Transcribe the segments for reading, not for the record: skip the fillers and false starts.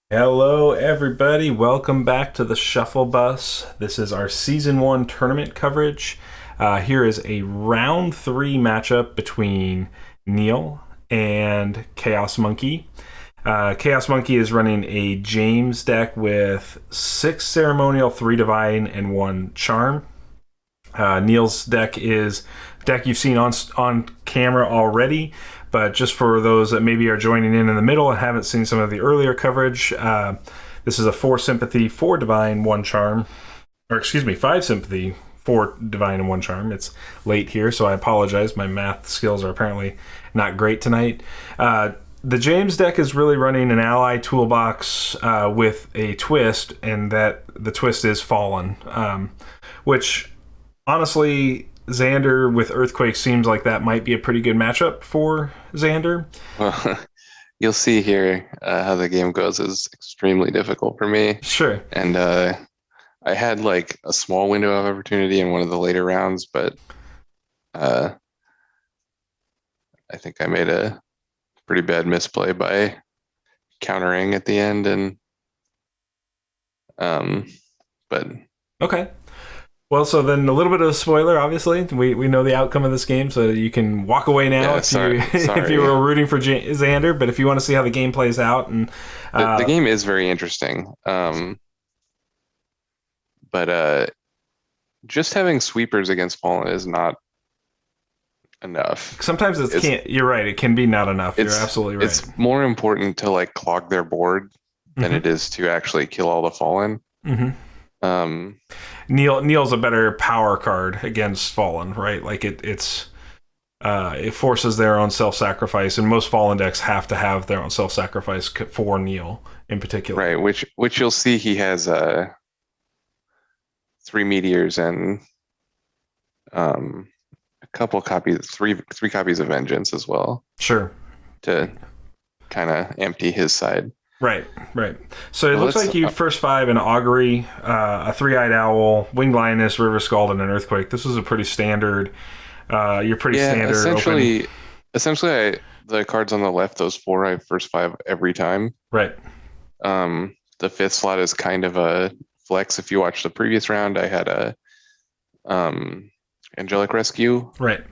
Hello, everybody. Welcome back to the Shuffle Bus. This is our Season 1 tournament coverage. Here is a Round 3 matchup between Neil and Chaosmonkee. Chaosmonkee is running a James deck with 6 Ceremonial, 3 Divine, and 1 Charm. Neil's deck is a deck you've seen on camera already, but just for those that maybe are joining in the middle and haven't seen some of the earlier coverage, this is a 4 Sympathy, 4 Divine, 1 Charm. Or excuse me, 5 Sympathy, 4 Divine, and 1 Charm. It's late here, so I apologize. My math skills are apparently not great tonight. The James deck is really running an ally toolbox with a twist, and that the twist is Fallen, which honestly, Xander with Earthquake seems like that might be a pretty good matchup for Xander. Well, you'll see here how the game goes is extremely difficult for me. Sure. And I had like a small window of opportunity in one of the later rounds, but uh, I think I made a pretty bad misplay by countering at the end. And but Okay. Well, so then a little bit of a spoiler, obviously. We know the outcome of this game, so you can walk away now yeah, if sorry. if you were rooting for Xander, but if you want to see how the game plays out. And The game is very interesting. But just having sweepers against Fallen is not enough. sometimes you're right, it can be not enough. You're It's absolutely right. it's more important to like clog their board than it is to actually kill all the Fallen. Mm-hmm. Um, Neil's a better power card against Fallen, right? Like it forces their own self-sacrifice, and most Fallen decks have to have their own self-sacrifice for Neil in particular. right, which you'll see he has 3 meteors and a couple copies, three copies of Vengeance as well Sure. to kind of empty his side. Right. So it Well, looks like you first 5 an Augury, a 3-eyed owl, winged lioness, River Skald, and an earthquake. This is a pretty standard. You're pretty standard. Essentially, the cards on the left, those 4, I first 5 every time. Right. The 5th slot is kind of a flex. If you watch the previous round, I had a Angelic Rescue Right.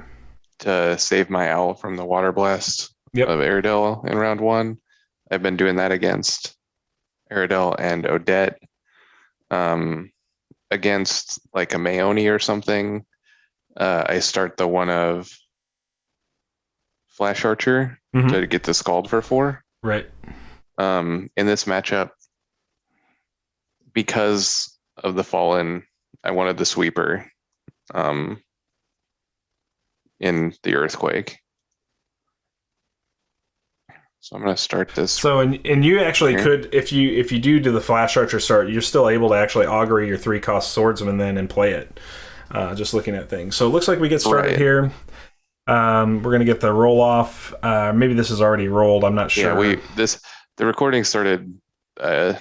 to save my owl from the water blast of Aerodel in round 1. I've been doing that against Aerodel and Odette. Against like a Mayoni or something, I start the one of Flash Archer to get the Scald for 4. Right. In this matchup, because of the Fallen, I wanted the Sweeper in the Earthquake. So I'm going to start this. So and you actually could, if you do the Flash Archer start, you're still able to actually Augury your 3-cost Swordsman then and play it. Just looking at things. So it looks like we get started here. We're going to get the roll off. Maybe this is already rolled. I'm not sure. Yeah, the recording started a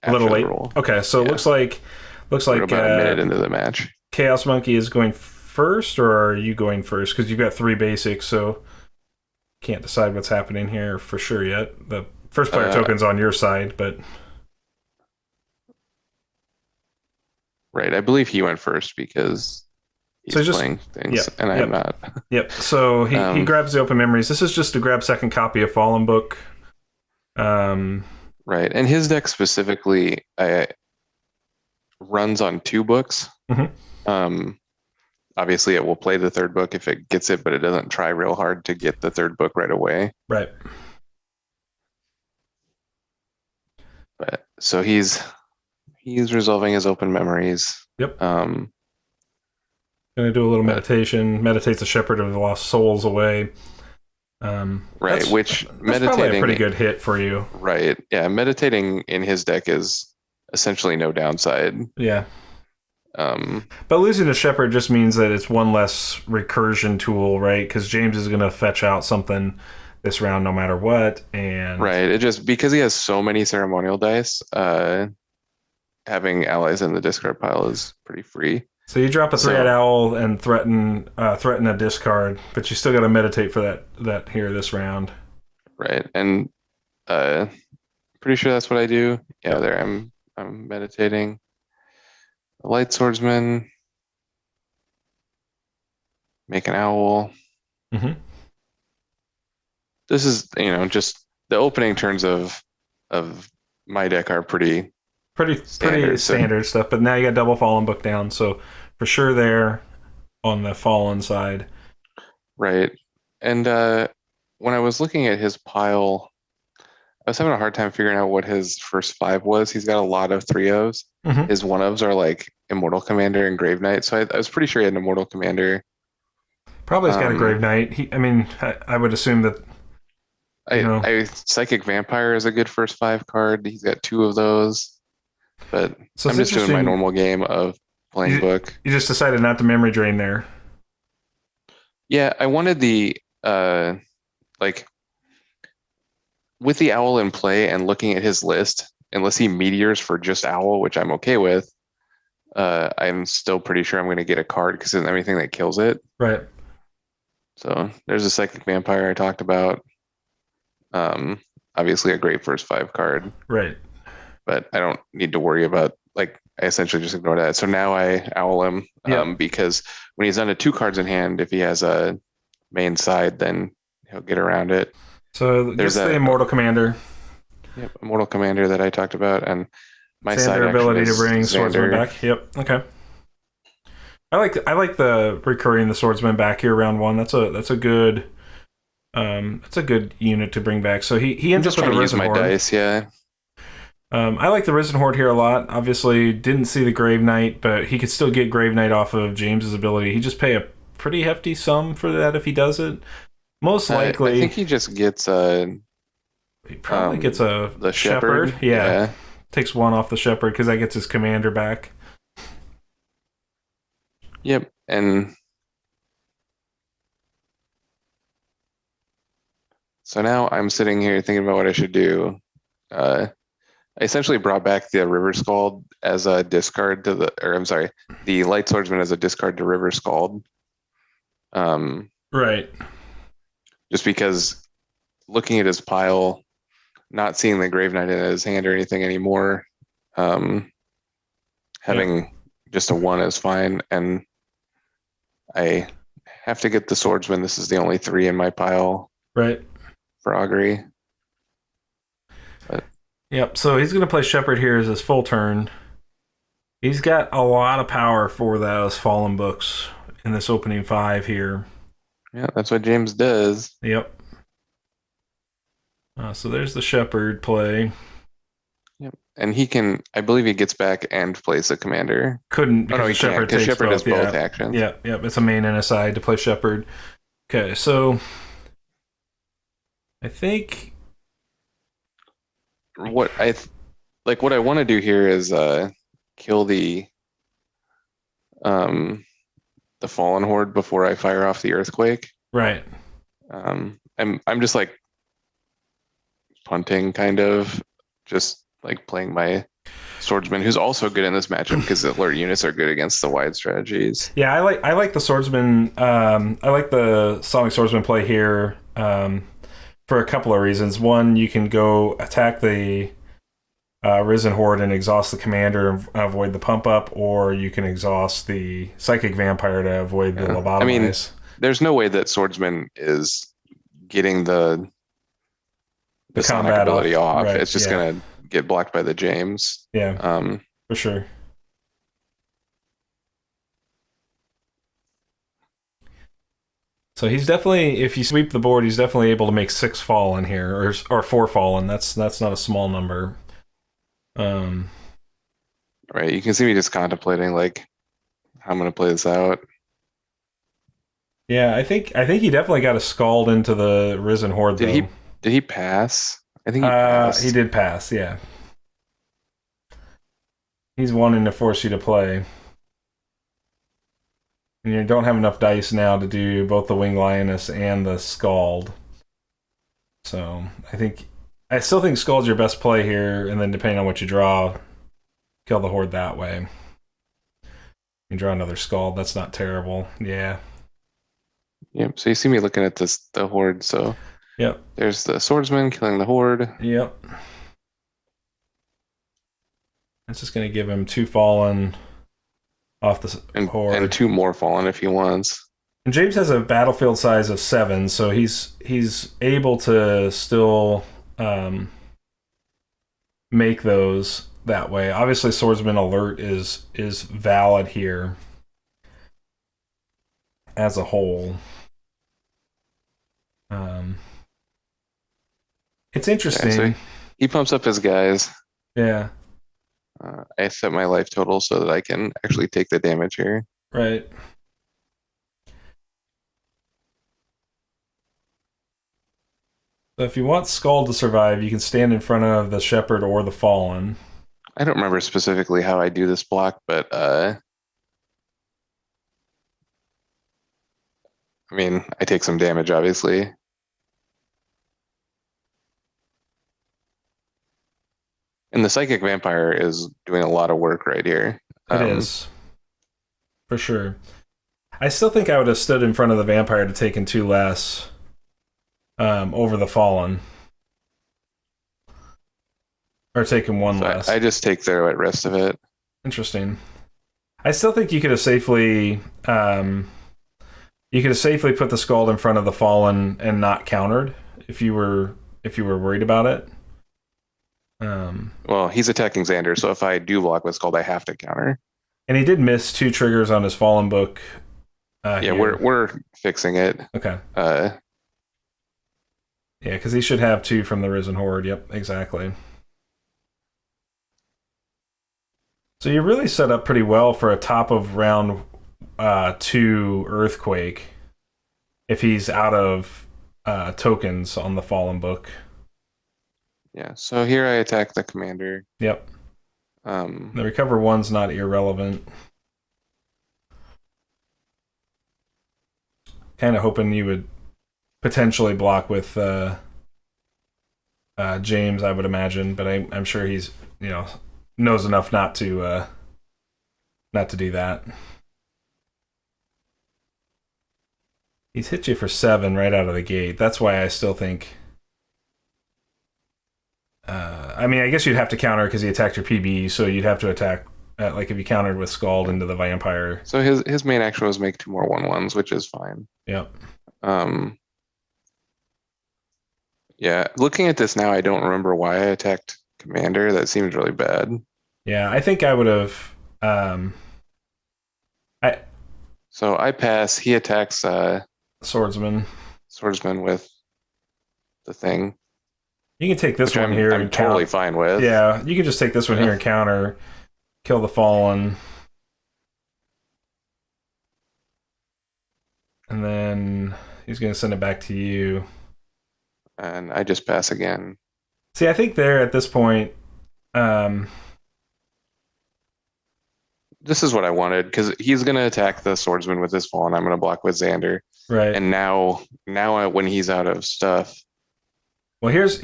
little late. Okay, so it looks like about a minute into the match. Chaosmonkee is going first, or are you going first? Because you've got 3 basics, so can't decide what's happening here for sure yet. The first player token's on your side, but right, I believe he went first because he's playing things, and I'm not. Yep. So he grabs the open memories. This is just to grab second copy of Fallen Book. Right, and his deck specifically runs on 2 books. Obviously, it will play the 3rd book if it gets it, but it doesn't try real hard to get the 3rd book right away. Right. But so he's resolving his open memories. Yep. Gonna do a little meditation. Meditates the Shepherd of the Lost Souls away. Right, which that's probably a pretty good hit for you. Right. Yeah, meditating in his deck is essentially no downside. Yeah. But losing the Shepherd just means that it's one less recursion tool, right? Because James is going to fetch out something this round no matter what. And right, it just because he has so many ceremonial dice, having allies in the discard pile is pretty free. So you drop a 3-eyed owl and threaten a discard, but you still got to meditate for that here this round. Right, and pretty sure that's what I do. Yeah, Yep. there I'm meditating. The Light Swordsman, make an owl. Hmm. This is, just the opening turns of my deck are pretty Pretty standard. So standard stuff, but now you got double fallen book down, so for sure there on the fallen side. right. And when I was looking at his pile, I was having a hard time figuring out what his first five was. He's got a lot of 3-0s. Hmm. His 1-ofs are like Immortal Commander and Grave Knight. So I was pretty sure he had an Immortal Commander. Probably has got a Grave Um, Knight. I mean, I would assume that, you know, I Psychic Vampire is a good first five card. He's got two of those. But so it's I'm just doing my interesting. normal game of playing You, book. you just decided not to memory drain there. Yeah, I wanted the like with the owl in play and looking at his list, unless he meteors for just owl, which I'm okay with, I'm still pretty sure I'm going to get a card because it's everything that kills it. Right. So there's a Psychic Vampire I talked about. Um, Obviously a great first five card, Right. but I don't need to worry about like I essentially just ignore that. So now I owl him Yep. because when he's under two cards in hand, if he has a main side, then he'll get around it. So There's gets the that Immortal Commander. Immortal Commander that I talked about, and my side Xander action ability to is bring Swordsman Xander. back. Yep. Okay. I like the recurring the Swordsman back here round one. That's a good unit to bring back. So he I'm ends up just with trying the to use Risen my Horde. dice, yeah. I like the Risen Horde here a lot. Obviously, didn't see the Grave Knight, but he could still get Grave Knight off of James's ability. He just pay a pretty hefty sum for that if he does it. Most I think likely, he just gets he probably gets a the Shepherd. Shepherd. Yeah, Yeah. takes one off the Shepherd because that gets his commander back. Yep. And so now I'm sitting here thinking about what I should do. Uh, I essentially brought back the River Skald as a discard to the, or I'm sorry, the Light Swordsman as a discard to River Skald. Um, Right. just because looking at his pile, not seeing the Grave Knight in his hand or anything anymore, um, Yep. having just a one is fine. And I have to get the Swordsman. This is the only three in my pile Right. for Augury. But Yep. So he's going to play Shepherd here as his full turn. He's got a lot of power for those Fallen books in this opening five here. yeah, that's what James does. Yep. So there's the Shepherd play. Yep. And he can, I believe he gets back and plays the commander. Couldn't Oh no, because the he can't Shepherd because takes Shepherd both. has both Yeah. actions. Yep. Yep. It's a main and a side to play Shepherd. Okay. So I think. What I what I want to do here is kill um the Fallen Horde before I fire off the Earthquake. Right. I'm just like punting kind of, just like playing my Swordsman, who's also good in this matchup because alert units are good against the wide strategies. Yeah. I like the Swordsman. I like the Sonic Swordsman play here. For a couple of reasons. One, you can go attack the Risen Horde and exhaust the commander and avoid the pump up, or you can exhaust the Psychic Vampire to avoid the Yeah. I mean, lobotomize. there's no way that Swordsman is getting the The Sonic combat ability off. off. Right. It's just Yeah. gonna get blocked by the James. Yeah. For sure. So he's definitely, if you sweep the board, he's definitely able to make 6 fallen here, or 4 fallen. That's not a small number. Right. You can see me just contemplating like how I'm gonna play this out. Yeah, I think he definitely got a Scald into the Risen Horde Did though. he pass? I think he passed. He did pass. Yeah, he's wanting to force you to play. And you don't have enough dice now to do both the Winged Lioness and the Scald. So I still think Scald's your best play here, and then depending on what you draw, kill the Horde that way. You draw another Scald, that's not terrible. Yeah. Yep. So you see me looking at the Horde. So Yep. there's the Swordsman killing the Horde. Yep. It's just going to give him 2 fallen off the and horde. 2 more fallen if he wants. And James has a battlefield size of 7, so he's able to still make those that way. Obviously, Swordsman Alert is valid here as a whole. It's interesting. Yeah, so he pumps up his guys. Yeah. I set my life total so that I can actually take the damage here. Right. So if you want Skald to survive, you can stand in front of the Shepherd or the Fallen. I don't remember specifically how I do this block, but I mean, I take some damage, obviously. And the Psychic Vampire is doing a lot of work right here. It is. For sure. I still think I would have stood in front of the Vampire to taken 2 less over the Fallen. Or taken 1 less. I just take the rest of it. Interesting. I still think you could have safely put the Skald in front of the Fallen and not countered if you were worried about it. Well, he's attacking Xander, so if I do block with Skald, I have to counter. And he did miss 2 triggers on his Fallen book. Yeah, we're fixing it. Okay. Yeah, because he should have 2 from the Rising Horde. Yep, exactly. So you really set up pretty well for a top of round 2 Earthquake if he's out of tokens on the Fallen book. Yeah, so here I attack the commander. Yep. The recover 1's not irrelevant. Kind of hoping you would potentially block with James, I would imagine, but I'm sure he's knows enough not to do that. He's hit you for 7 right out of the gate. That's why I still think. I mean, I guess you'd have to counter because he attacked your PB, so you'd have to attack. Like if you countered with Skald into the Vampire. So his main action was make 2 more 1/1s, which is fine. Yep. Yeah, looking at this now, I don't remember why I attacked Commander. That seems really bad. Yeah, I think I would have. So I pass. He attacks Swordsman with the thing. You can take this one here. I'm totally fine with. Yeah, you can just take this one here and counter, kill the Fallen, and then he's going to send it back to you. And I just pass again. See, I think there at this point, this is what I wanted because he's going to attack the Swordsman with his Fallen. I'm going to block with Xander. Right. And now when he's out of stuff. Well, here's.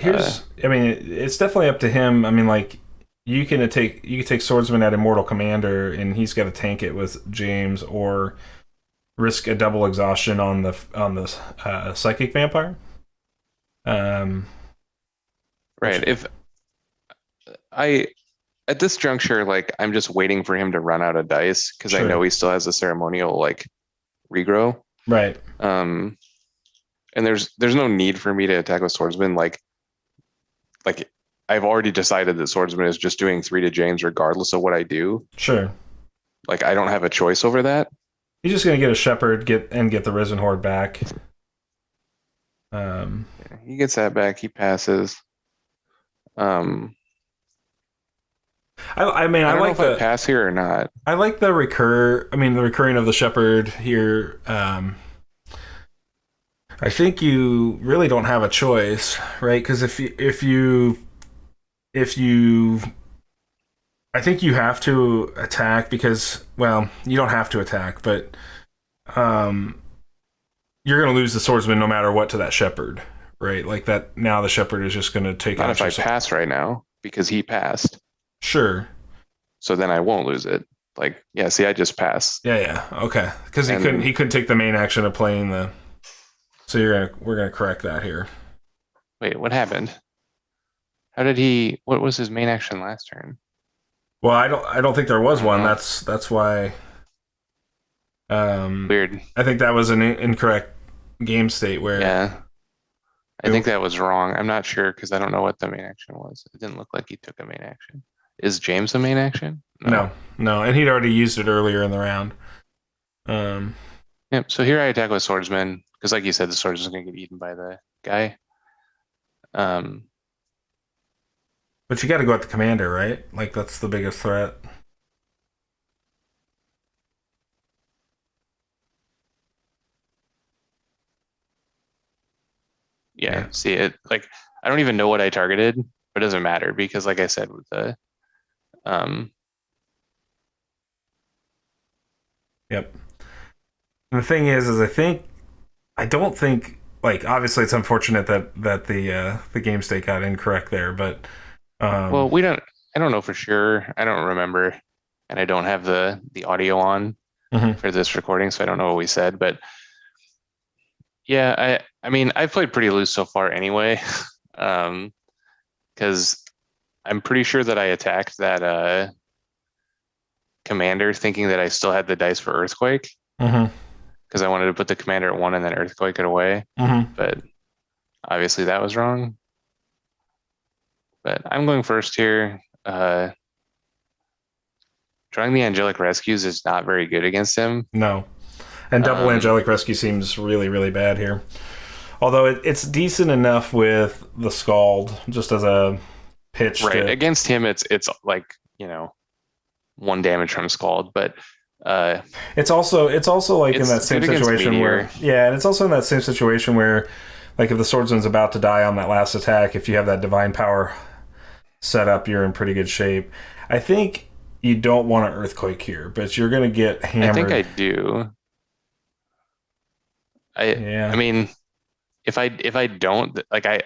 I mean, it's definitely up to him. I mean, like you can take Swordsman at Immortal Commander, and he's got to tank it with James, or risk a double exhaustion on the Psychic Vampire. Right. If at this juncture, like I'm just waiting for him to run out of dice because I know he still has a ceremonial like regrow. Right. And there's no need for me to attack with Swordsman. Like I've already decided that Swordsman is just doing 3 to James regardless of what I do. Sure. Like I don't have a choice over that. He's just gonna get a Shepherd, get the Rising Horde back. Yeah, he gets that back. He passes. I mean, I don't like know if I pass here or not. I like the recurring of the Shepherd here. I think you really don't have a choice, right? Because if you, I think you have to attack because, well, you don't have to attack, but you're going to lose the Swordsman no matter what to that Shepherd, right? Like that. Now the Shepherd is just going to take. Not if I pass right now because he passed. Sure. So then I won't lose it. Like, yeah. See, I just pass. Yeah. Okay. Because he couldn't take the main action of playing the. So we're gonna correct that here. Wait, what happened? How did he? What was his main action last turn? Well, I don't think there I was don't one. know. That's why Weird. I think that was an incorrect game state where Yeah, I think that was wrong. I'm not sure because I don't know what the main action was. It didn't look like he took a main action. Is James a main action? no, No. no, and he'd already used it earlier in the round. Um, Yep. So here I attack with swordsman because, like you said, the swordsman's gonna get eaten by the guy. Um, but you got to go at the commander, right? Like that's the biggest threat. yeah. Yeah. See it like I don't even know what I targeted, but it doesn't matter because, like I said, with the um, Yep. And the thing is I don't think like obviously it's unfortunate that the game state got incorrect there, but well, we don't. I don't know for sure. I don't remember, and I don't have the audio on mhm. for this recording, so I don't know what we said. But yeah, I mean, I've played pretty loose so far anyway, because I'm pretty sure that I attacked that commander thinking that I still had the dice for earthquake Mhm. because I wanted to put the commander at one and then earthquake it away, Mhm. but obviously that was wrong. But I'm going first here. Drawing the Angelic Rescues is not very good against him. No. And double Um, angelic rescue seems really really bad here. Although it's decent enough with the Scald just as a pitch right. to. Against him, it's like, you know, one damage from Scald, but uh, It's also like in it's that same good against situation where Meteor. yeah, and it's also in that same situation where like if the swordsman's about to die on that last attack, if you have that divine power set up, you're in pretty good shape. I think you don't want an earthquake here, but you're gonna get I think hammered. I do. I Yeah, mean, if I don't like I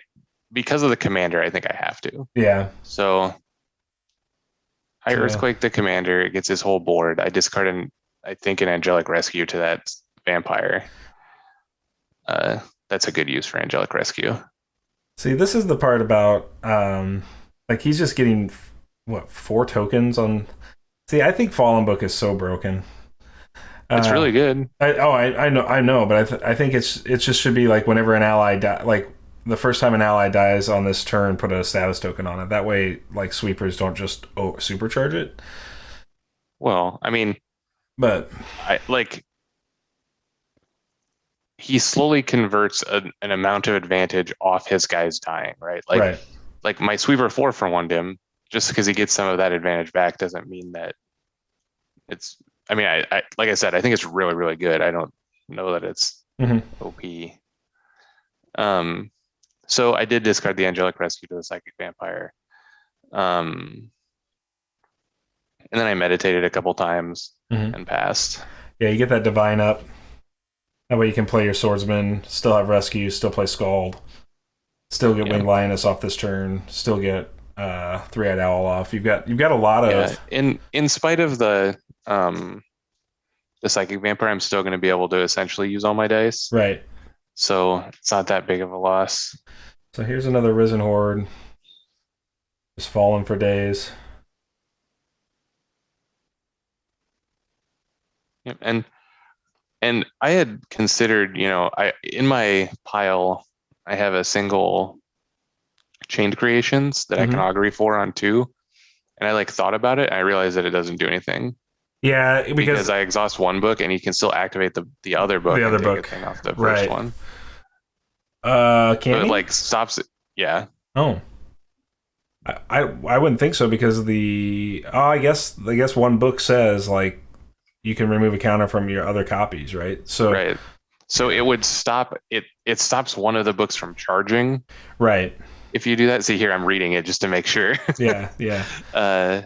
because of the commander, I think I have to. yeah. So I To earthquake the commander, it gets his whole board. I discard I think an angelic rescue to that vampire. Uh, that's a good use for angelic rescue. see, this is the part about like he's just getting what 4 tokens on. See, I think Fallen Book is so broken. It's Uh, really good. I know, but I think it just should be like whenever an ally like the first time an ally dies on this turn, put a status token on it. That way, like sweepers don't just supercharge it. Well, I mean, But I like he slowly converts an amount of advantage off his guys dying, right? right, Like my sweeper 4 for one dim, just because he gets some of that advantage back doesn't mean that it's. I mean, I like I said, I think it's really really good. I don't know that it's hmm OP. Um, so I did discard the angelic rescue to the psychic vampire. Um, and then I meditated a couple times hmm and passed. yeah, you get that divine up. That way you can play your swordsman, still have rescue, still play Scald, still get Yeah, winged lioness off this turn, still get three-eyed owl off. You've got a lot yeah. of In spite of the psychic vampire, I'm still going to be able to essentially use all my dice. right. So it's not that big of a loss. So here's another risen horde, just falling for days. Yeah, and I had considered, I in my pile, I have a single chained creations that I can hmm augury for on two. And I like thought about it. And I realized that it doesn't do anything Yeah, because because I exhaust one book and you can still activate the other the book and other take a book, thing off the first right? one. So Can it he? like stops it. Yeah. Oh, I wouldn't think so because I guess one book says like you can remove a counter from your other copies, right? So Right. So yeah, it would stop it stops one of the books from charging right, if you do that. See here, I'm reading it just to make sure. yeah, yeah. uh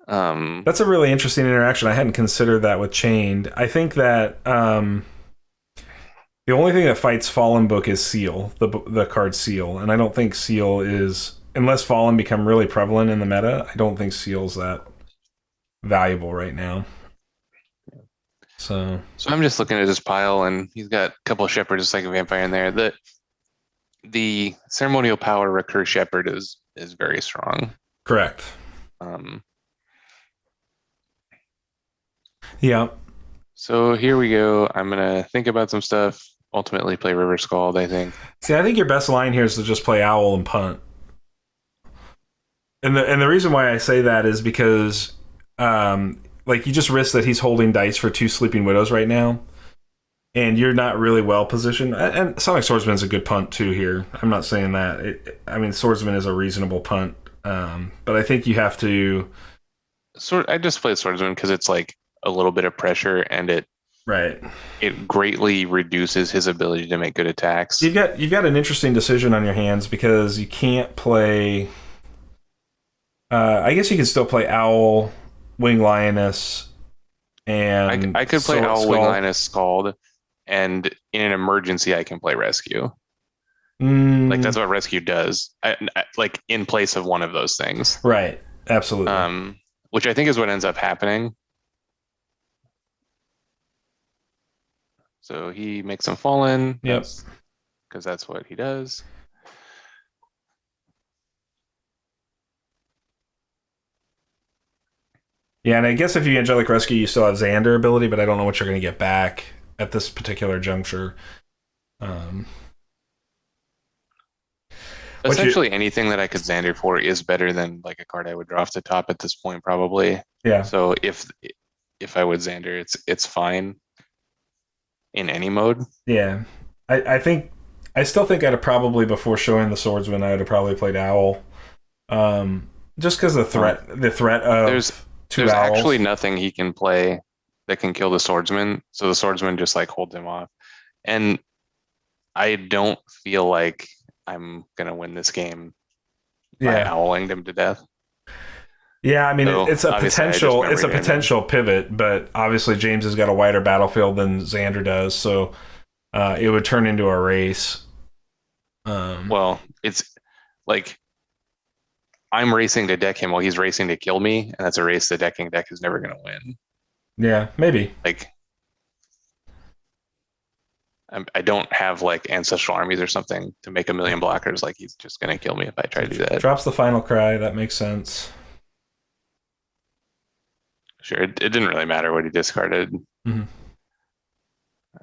um That's a really interesting interaction. I hadn't considered that with chained. I think that the only thing that fights Fallen Book is Seal, the card Seal, and I don't think Seal is unless Fallen become really prevalent in the meta. I don't think Seal's that valuable right now. So so I'm just looking at his pile and he's got a couple of shepherds just like a vampire in there. The ceremonial power recur shepherd is very strong. correct. Um Yeah. So here we go. I'm gonna think about some stuff. Ultimately, play River Skald, I think. See, I think your best line here is to just play Owl and punt. And the reason why I say that is because, like, you just risk that he's holding dice for 2 Sleeping Widows right now, and you're not really well positioned. And Sonic Swordsman is a good punt too here. I'm not saying that. I mean, Swordsman is a reasonable punt, but I think you have to. I just play Swordsman because it's like a little bit of pressure, and Right. it greatly reduces his ability to make good attacks. You've got an interesting decision on your hands because you can't play. I guess you can still play Owl, Wing Lioness, and I could play Owl, Wing, Skull. Lioness, Scald, and in an emergency, I can play Rescue. Like that's what Rescue does. Like in place of one of those things. Right. Absolutely. Which I think is what ends up happening. So he makes them fall in. Yep. Because that's what he does. Yeah, and I guess if you Angelic Rescue, you still have Xander ability, but I don't know what you're going to get back at this particular juncture. Essentially, anything that I could Xander for is better than like a card I would draw off the top at this point, probably. Yeah. So if I would Xander, it's fine in any mode. Yeah. I still think I'd have probably, before showing the Swordsman, I'd have probably played Owl. Just because the threat of there's owls. Actually nothing he can play that can kill the Swordsman. So the Swordsman just like holds him off. And I don't feel like I'm gonna win this game by owling him to death. Yeah, I mean, So, it's a potential. It's a memory potential pivot, but obviously James has got a wider battlefield than Xander does, so it would turn into a race. Well, it's like I'm racing to deck him while he's racing to kill me, and that's a race the decking deck is never going to win. Yeah, maybe. Like, I don't have like ancestral armies or something to make a million blockers. Like, he's just going to kill me if I try to do that. Drops the final cry. That makes sense. Sure, it didn't really matter what he discarded. Mm-hmm.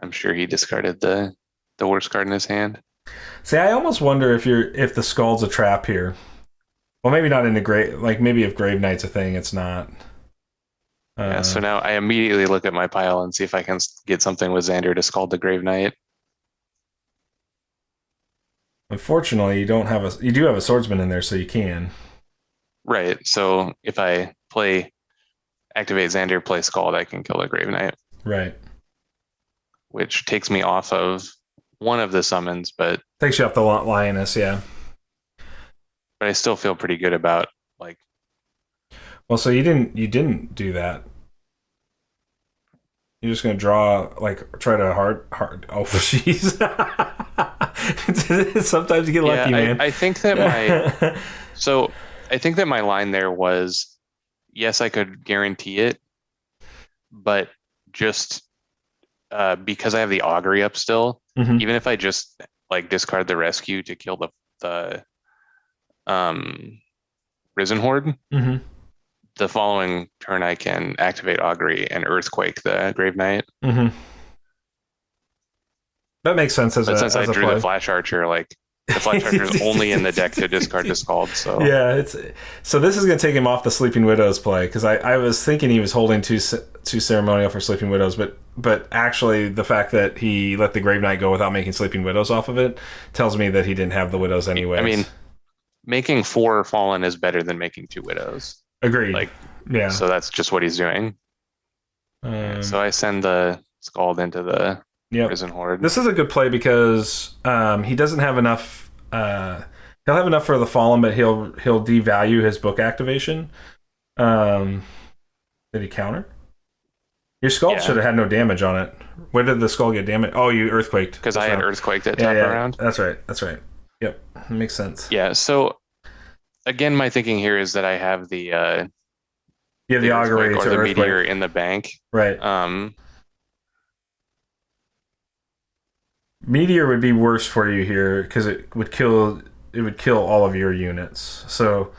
I'm sure he discarded the worst card in his hand. See, I almost wonder if the Skald's a trap here. Well, maybe not in the Grave. Like, maybe if Grave Knight's a thing, it's not. Yeah, so now I immediately look at my pile and see if I can get something with Xander to Scald the Grave Knight. Unfortunately, you do have a Swordsman in there, so you can. Right. So if I activate Xander, play Scald, I can kill the Grave Knight. Right. Which takes me off of one of the summons, but takes you off the Lioness, yeah. But I still feel pretty good about like. Well, so you didn't do that. You're just gonna draw, like, try to hard. Oh, jeez. Sometimes you get lucky, man. I think that I think that my line there was, yes, I could guarantee it, but just because I have the Augury up still, even if I just like discard the Rescue to kill the Risen Horde, the following turn I can activate Augury and Earthquake the Grave Knight. That makes sense since I drew the Flash Archer, like the Flash Archer is only in the deck to discard to Scald. So yeah, so this is gonna take him off the Sleeping Widows play, because I was thinking he was holding two Ceremonial for Sleeping Widows, but actually the fact that he let the Grave Knight go without making Sleeping Widows off of it tells me that he didn't have the Widows anyway. I mean, making 4 Fallen is better than making 2 Widows. Agreed. Like, yeah. So that's just what he's doing. So I send the Scald into the Risen Horde. This is a good play because he doesn't have enough. He'll have enough for the Fallen, but he'll devalue his book activation. Did he counter? Your Scald should have had no damage on it. Where did the Skull get damage? Oh, you Earthquaked. Because I had Earthquaked at top round. That's right. Yep, makes sense. Yeah. So again, my thinking here is that I have the the Augury or the Meteor in the bank. Right. Meteor would be worse for you here because it would kill all of your units. So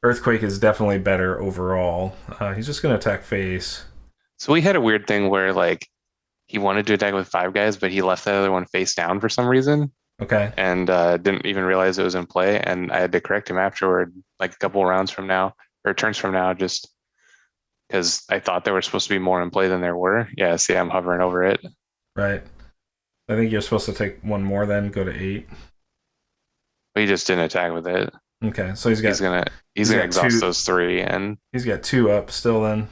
Earthquake is definitely better overall. He's just going to attack face. So we had a weird thing where like he wanted to attack with 5 guys, but he left the other one face down for some reason Okay. and didn't even realize it was in play. And I had to correct him afterward, like a couple rounds from now or turns from now, just because I thought there were supposed to be more in play than there were. Yeah, see, I'm hovering over it. Right. I think you're supposed to take one more, then go to 8. But he just didn't attack with it. Okay, so he's He's got gonna he's got exhaust two. those 3, and He's got 2 up still. Then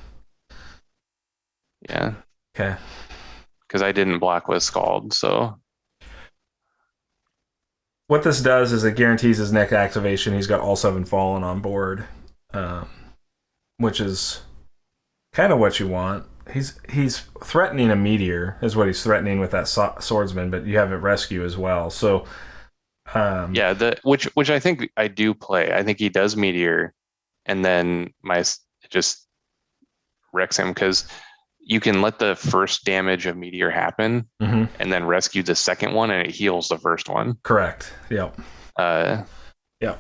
yeah, okay. because I didn't block with Scald, so What this does is it guarantees his next activation. He's got all 7 fallen on board, um, which is kind of what you want. He's threatening a meteor, is what he's threatening with that swordsman, but you have a rescue as well. So yeah, the which I think I do play. I think he does Meteor, and then it just wrecks him because you can let the first damage of Meteor happen, mm-hmm. and then rescue the second one, and it heals the first one. Correct. Yep. Yeah. Yeah,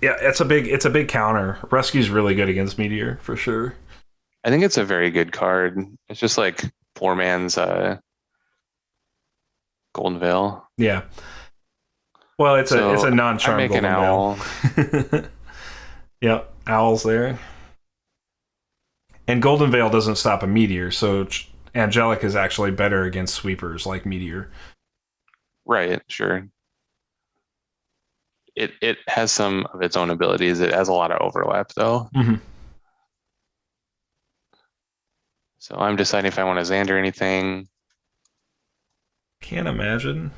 it's a big counter. Rescue's really good against Meteor for sure. I think it's a very good card. It's just like poor man's Golden Veil. Yeah. Well, it's a non-charm I make Golden an owl. Veil. Yep, owls there. And Golden Veil doesn't stop a Meteor, so Angelic is actually better against sweepers like Meteor. Right, sure. It has some of its own abilities. It has a lot of overlap though. Mm-hmm. So I'm deciding if I want to Xander anything. Can't imagine.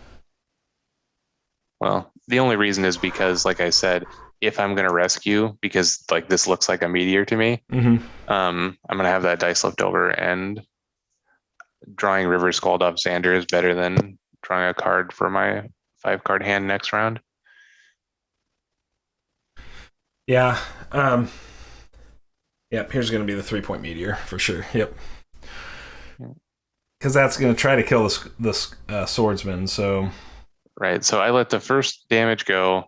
Well, the only reason is because, like I said, if I'm going to rescue, because like this looks like a meteor to me, Mm-hmm. I'm going to have that dice left over, and drawing River Skald off Xander is better than drawing a card for my 5-card hand next round. Yeah. Yep, here's going to be the 3-point Meteor for sure. Yep. Because that's going to try to kill this swordsman, so... Right, so I let the first damage go.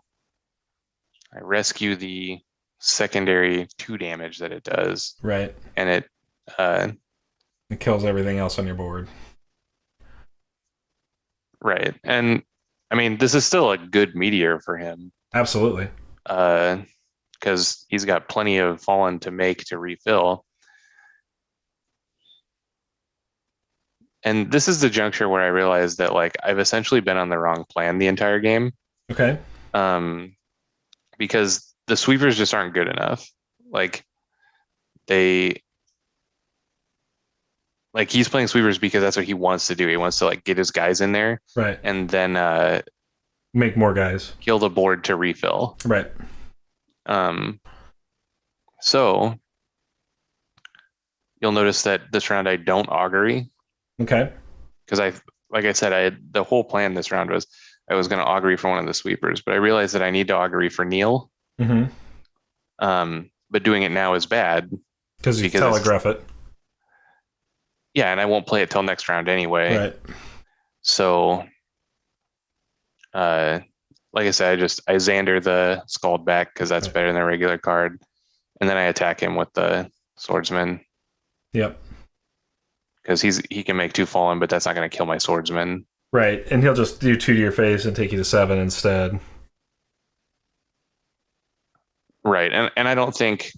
I rescue the secondary 2 damage that it does. Right. And it kills everything else on your board. Right. And I mean, this is still a good meteor for him. Absolutely. Because he's got plenty of fallen to make to refill. And this is the juncture where I realized that like I've essentially been on the wrong plan the entire game. Okay. Because the sweepers just aren't good enough. Like he's playing sweepers because that's what he wants to do. He wants to like get his guys in there, right, and then make more guys, kill the board to refill, right. So you'll notice that this round I don't augury. Okay. Because like I said, the whole plan this round was I was going to augury for one of the sweepers, but I realized that I need to augury for Neil. Mm-hmm. But doing it now is bad because you telegraph it. Yeah, and I won't play it till next round anyway. Right. So, like I said, I Xander the Skald back because that's better than a regular card, and then I attack him with the Swordsman. Yep. Because he can make 2 fallen, but that's not going to kill my Swordsman. Right, and he'll just do 2 to your face and take you to 7 instead. Right, and I don't think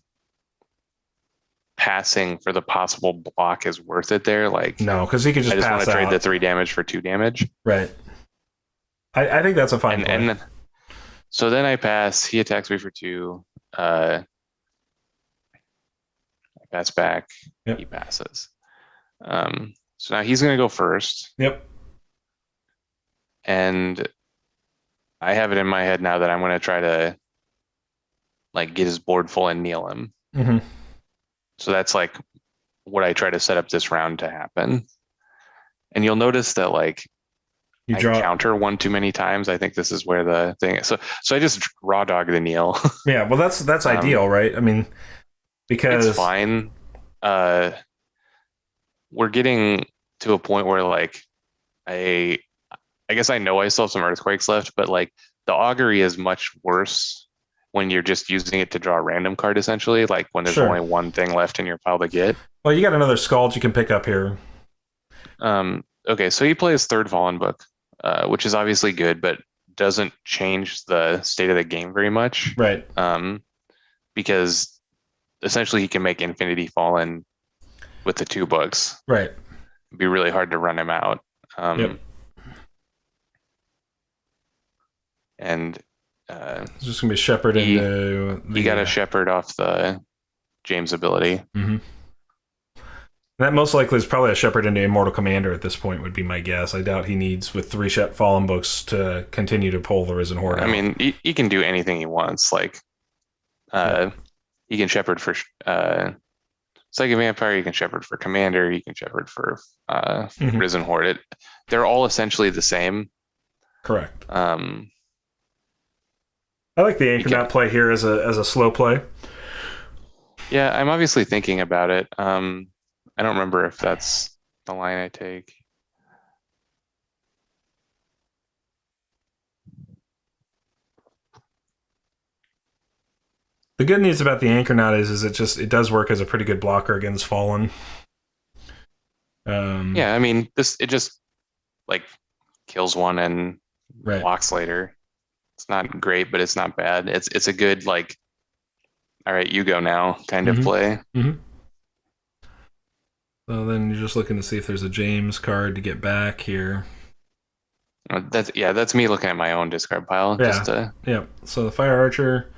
passing for the possible block is worth it there. Like no, because he could just I just pass want to trade out. the 3 damage for 2 damage. Right. I think that's a fine play. And so then I pass. He attacks me for 2. I pass back. Yep. He passes. So now he's going to go first. Yep. And I have it in my head now that I'm going to try to like get his board full and kneel him. Mm-hmm. So that's like what I try to set up this round to happen. And you'll notice that like I counter 1 too many times. I think this is where the thing is. So I just raw dog the kneel. Yeah, well that's ideal, right? I mean, because it's fine. We're getting to a point where like I guess I know I still have some earthquakes left, but like the augury is much worse when you're just using it to draw a random card essentially, like when there's only one thing left in your pile to get. Well, you got another Skald you can pick up here. Okay, so he plays third Fallen Book, which is obviously good, but doesn't change the state of the game very much. Right. Because essentially he can make Infinity Fallen with the 2 books. Right. It'd be really hard to run him out. Yep. And It's just gonna be Shepherd into the. he got a Shepherd off the James ability. Mm-hmm. That most likely is probably a Shepherd into Immortal Commander at this point, would be my guess. I doubt he needs, with 3 Fallen books, to continue to pull the Risen Horde out. I mean, he can do anything he wants. Like, he can Shepherd for Psychic Vampire, he can Shepherd for Commander, he can Shepherd for Risen Horde. They're all essentially the same. Correct. I like the Anchornauts play here as a slow play. Yeah, I'm obviously thinking about it. I don't remember if that's the line I take. The good news about the Anchornaut is it does work as a pretty good blocker against Fallen. Yeah, I mean it just like kills one and blocks later. It's not great, but it's not bad. It's a good like, all right, you go now kind of play. Mm-hmm. So then you're just looking to see if there's a James card to get back here. That's me looking at my own discard pile. Yeah. So the Fire Archer.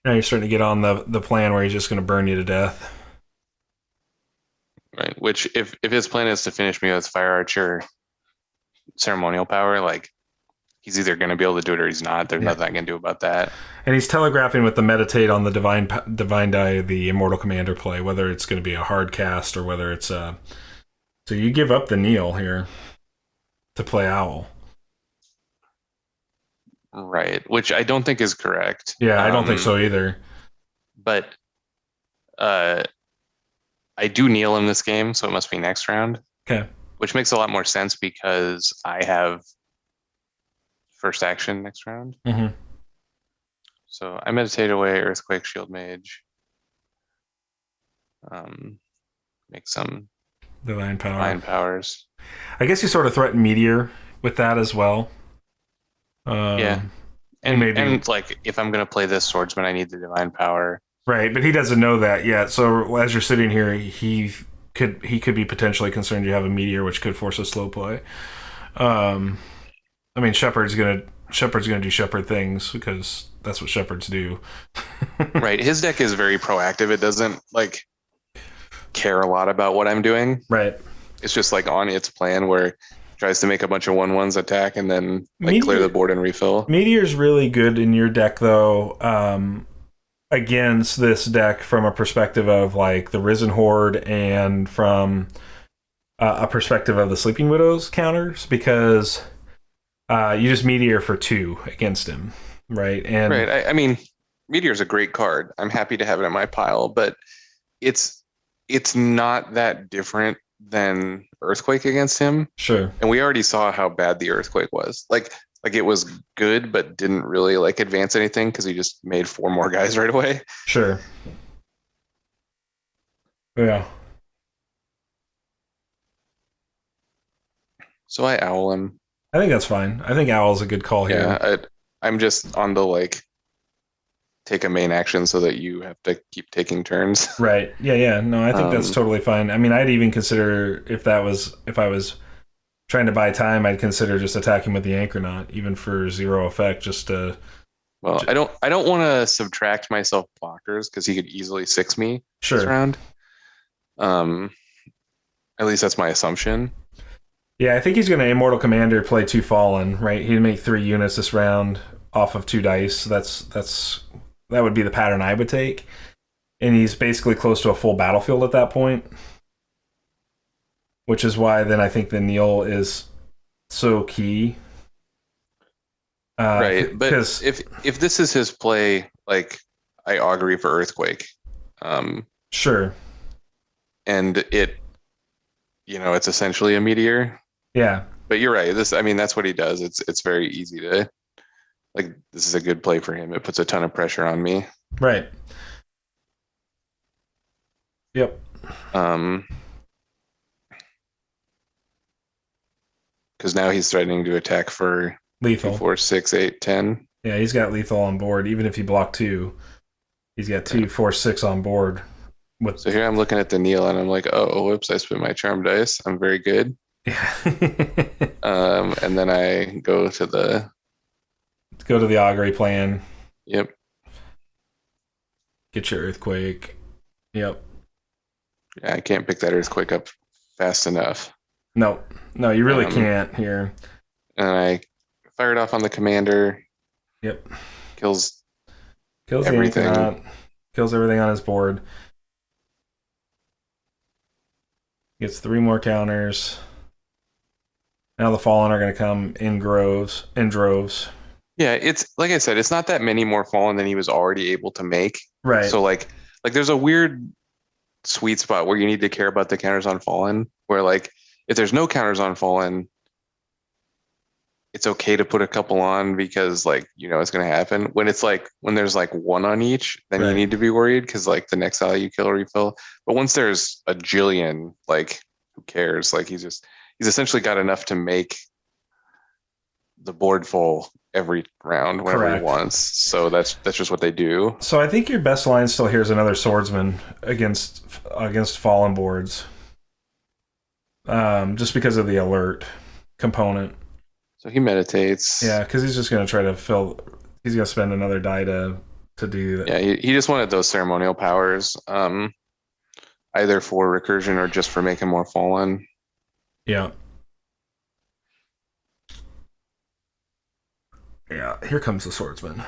Now you're starting to get on the plan where he's just going to burn you to death. Right. Which if his plan is to finish me with Fire Archer ceremonial power, like he's either going to be able to do it or he's not. There's nothing I can do about that. And he's telegraphing with the meditate on the divine die, the Immortal Commander play, whether it's going to be a hard cast or whether it's so you give up the Neil here to play Owl. Right, which I don't think is correct. Yeah, I don't think so either. But I do kneel in this game, so it must be next round. Okay. Which makes a lot more sense because I have first action next round. Mm-hmm. So I meditate away Earthquake, Shield Mage. Make some divine powers. I guess you sort of threaten Meteor with that as well. Yeah. And like if I'm gonna play this swordsman, I need the divine power. Right, but he doesn't know that yet. So as you're sitting here, he could be potentially concerned you have a Meteor, which could force a slow play. I mean, Shepherd's gonna do Shepherd things because that's what Shepherds do. Right. His deck is very proactive. It doesn't like care a lot about what I'm doing. Right. It's just like on its plan where tries to make a bunch of 1/1s attack and then like clear the board and refill. Meteor's really good in your deck though, against this deck from a perspective of like the Risen Horde and from a perspective of the Sleeping Widows counters, because you just Meteor for 2 against him, right? And right. I mean, Meteor's a great card. I'm happy to have it in my pile, but it's not that different than Earthquake against him. Sure. And we already saw how bad the Earthquake was. Like it was good, but didn't really like advance anything because he just made 4 more guys right away. Sure. Yeah. So I owl him. I think that's fine. I think Owl's a good call here. Yeah, I'm just on the like take a main action so that you have to keep taking turns. Right. Yeah. No, I think that's totally fine. I mean, I'd even consider if I was trying to buy time, I'd consider just attacking with the Anchornaut, even for 0 effect, just to. Well, I don't want to subtract myself blockers because he could easily 6 me this round. At least that's my assumption. Yeah, I think he's going to Immortal Commander, play 2 Fallen, right? He'd make 3 units this round off of 2 dice. That would be the pattern I would take. And he's basically close to a full battlefield at that point. Which is why then I think the Neil is so key. Right, but if this is his play, like I Augury for Earthquake. Sure. And it's essentially a Meteor. Yeah. But you're right. That's what he does. It's very easy to like this is a good play for him. It puts a ton of pressure on me. Right. Yep. Um, because now he's threatening to attack for 2, Lethal. 4, 6, 8, 10. Yeah, he's got lethal on board. Even if you block 2, he's got Right. 2, 4, 6 on board. With So here I'm looking at the Neil and I'm like, oh, whoops, I spent my charm dice. I'm very good. yeah. And then I go to the, Go to the Augury plan. yep. Get your earthquake. Yep. Yeah, I can't pick that earthquake up fast enough. No, no, you really Um, can't here. and I fire it off on the commander. Yep. Kills Kills the everything. Anchornaut. Kills everything on his board. Gets 3 more counters. Now the Fallen are going to come in droves. Yeah, it's like I said, it's not that many more fallen than he was already able to make. Right. So like there's a weird sweet spot where you need to care about the counters on fallen, where like if there's no counters on fallen, it's okay to put a couple on because like you know it's gonna happen. When it's like when there's like 1 on each, then you Right. need to be worried because like the next ally you kill or refill. But once there's a jillion, like who cares? Like he's essentially got enough to make the board full every round whenever Correct. he wants. So that's just what they do. So I think your best line still here is another swordsman against fallen boards. Just because of the alert component. So he meditates. Yeah, because he's just going to try to fill. He's going to spend another die to do that. Yeah, he just wanted those ceremonial powers, either for recursion or just for making more fallen. Yeah. Yeah, here comes the swordsman.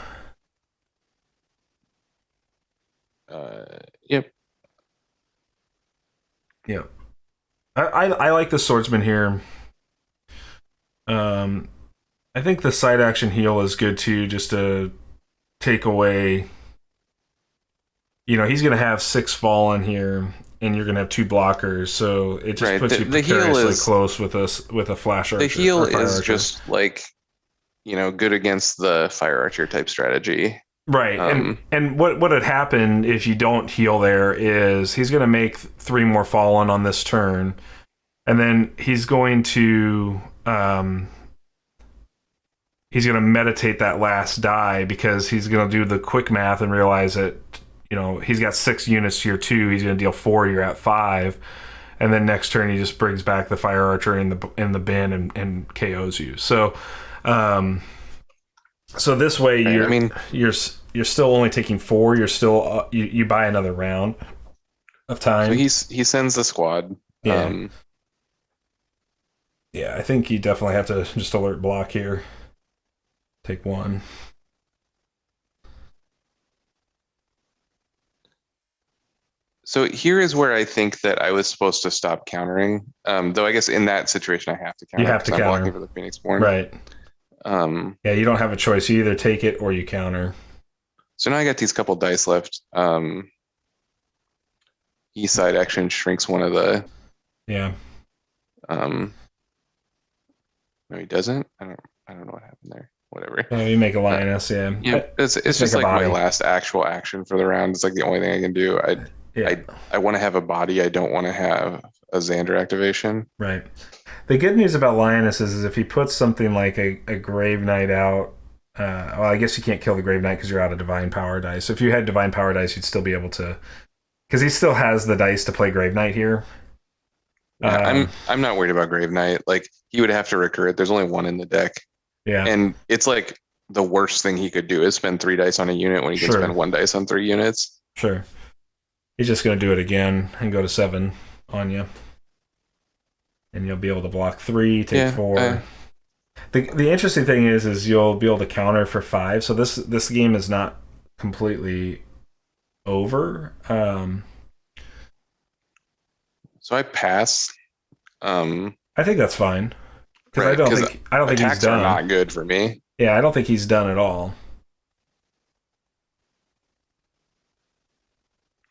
Yep. Yeah. I like the swordsman here. I think the side action heal is good too, just to take away. You know, he's going to have 6 fallen here, and you're going to have 2 blockers, so it just Right. puts you The heal precariously is close with a flash archer. the heal or fire is archer. just like good against the fire archer type strategy. Right. And what had happened if you don't heal there is he's going to make 3 more fallen on this turn, and then he's going to meditate that last die because he's going to do the quick math and realize that he's got 6 units to your 2. He's going to deal 4. You're at 5, and then next turn he just brings back the fire archer in the bin and KOs you. So, so this way you're still only taking 4. You're still you buy another round of time. So he sends the squad. Yeah. Yeah, I think you definitely have to just alert block here. Take 1. So here is where I think that I was supposed to stop countering. Though I guess in that situation I have to counter. You have to I'm counter. blocking for the Phoenix Born. Right. Yeah, you don't have a choice. You either take it or you counter. So now I got these couple dice left. He side action shrinks one of the. Yeah. No, he doesn't. I don't know what happened there. Whatever. You make a lioness. Yeah. It's just like my last actual action for the round. It's like the only thing I can do. I want to have a body. I don't want to have a Xander activation. Right. The good news about Lioness is if he puts something like a Grave Knight out, well, I guess you can't kill the Grave Knight because you're out of Divine Power dice. So if you had Divine Power dice, you'd still be able to, because he still has the dice to play Grave Knight here. Yeah, I'm not worried about Grave Knight. Like he would have to recur it. There's only 1 in the deck. Yeah. And it's like the worst thing he could do is spend 3 dice on a unit when he can spend 1 dice on 3 units. Sure. He's just going to do it again and go to 7 on you. And you'll be able to block 3, take 4. The interesting thing is you'll be able to counter for 5. So this game is not completely over. So I pass. I think that's fine because right, I don't think attacks he's done. Are not good for me. Yeah, I don't think he's done at all.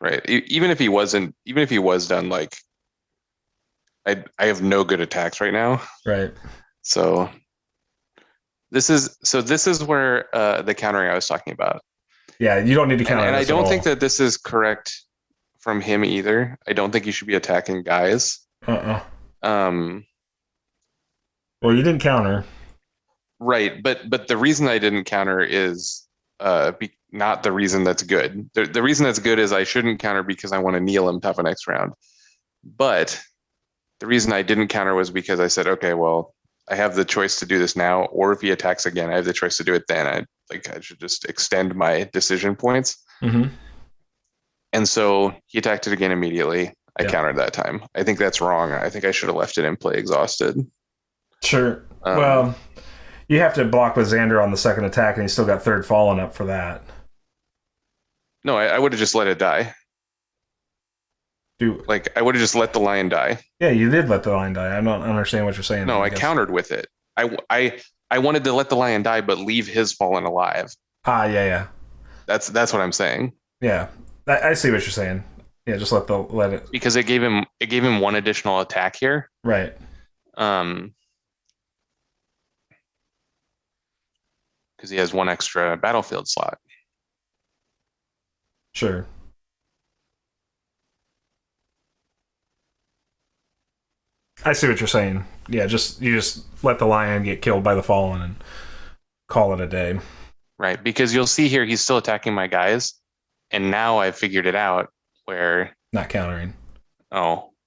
Right. Even if he was done, like I have no good attacks right now. Right. So this is where the countering I was talking about. Yeah, you don't need to counter. And I don't think that this is correct from him either. I don't think you should be attacking guys. Uh-uh. Um, Well, you didn't counter. right, but the reason I didn't counter is not the reason that's good. The reason that's good is I shouldn't counter because I want to kneel him tough next round. But the reason I didn't counter was because I said, okay, well, I have the choice to do this now, or if he attacks again, I have the choice to do it then. I should just extend my decision points. Mm-hmm. And so he attacked it again immediately. I Yeah. countered that time. I think that's wrong. I think I should have left it in play exhausted. Sure. Um, Well, you have to block with Xander on the second attack, and he's still got third fallen up for that. no, I would have just let it die. Do Like I would have just let the lion die. Yeah, you did let the lion die. I don't understand what you're saying. No, then, I guess. countered with it. I wanted to let the lion die, but leave his fallen alive. Yeah. That's what I'm saying. Yeah. I see what you're saying. Yeah, just let it. Because it gave him one additional attack here. Right. Because he has one extra battlefield slot. Sure. I see what you're saying. Yeah, you just let the lion get killed by the fallen and call it a day. Right, because you'll see here he's still attacking my guys, and now I've figured it out where Not countering.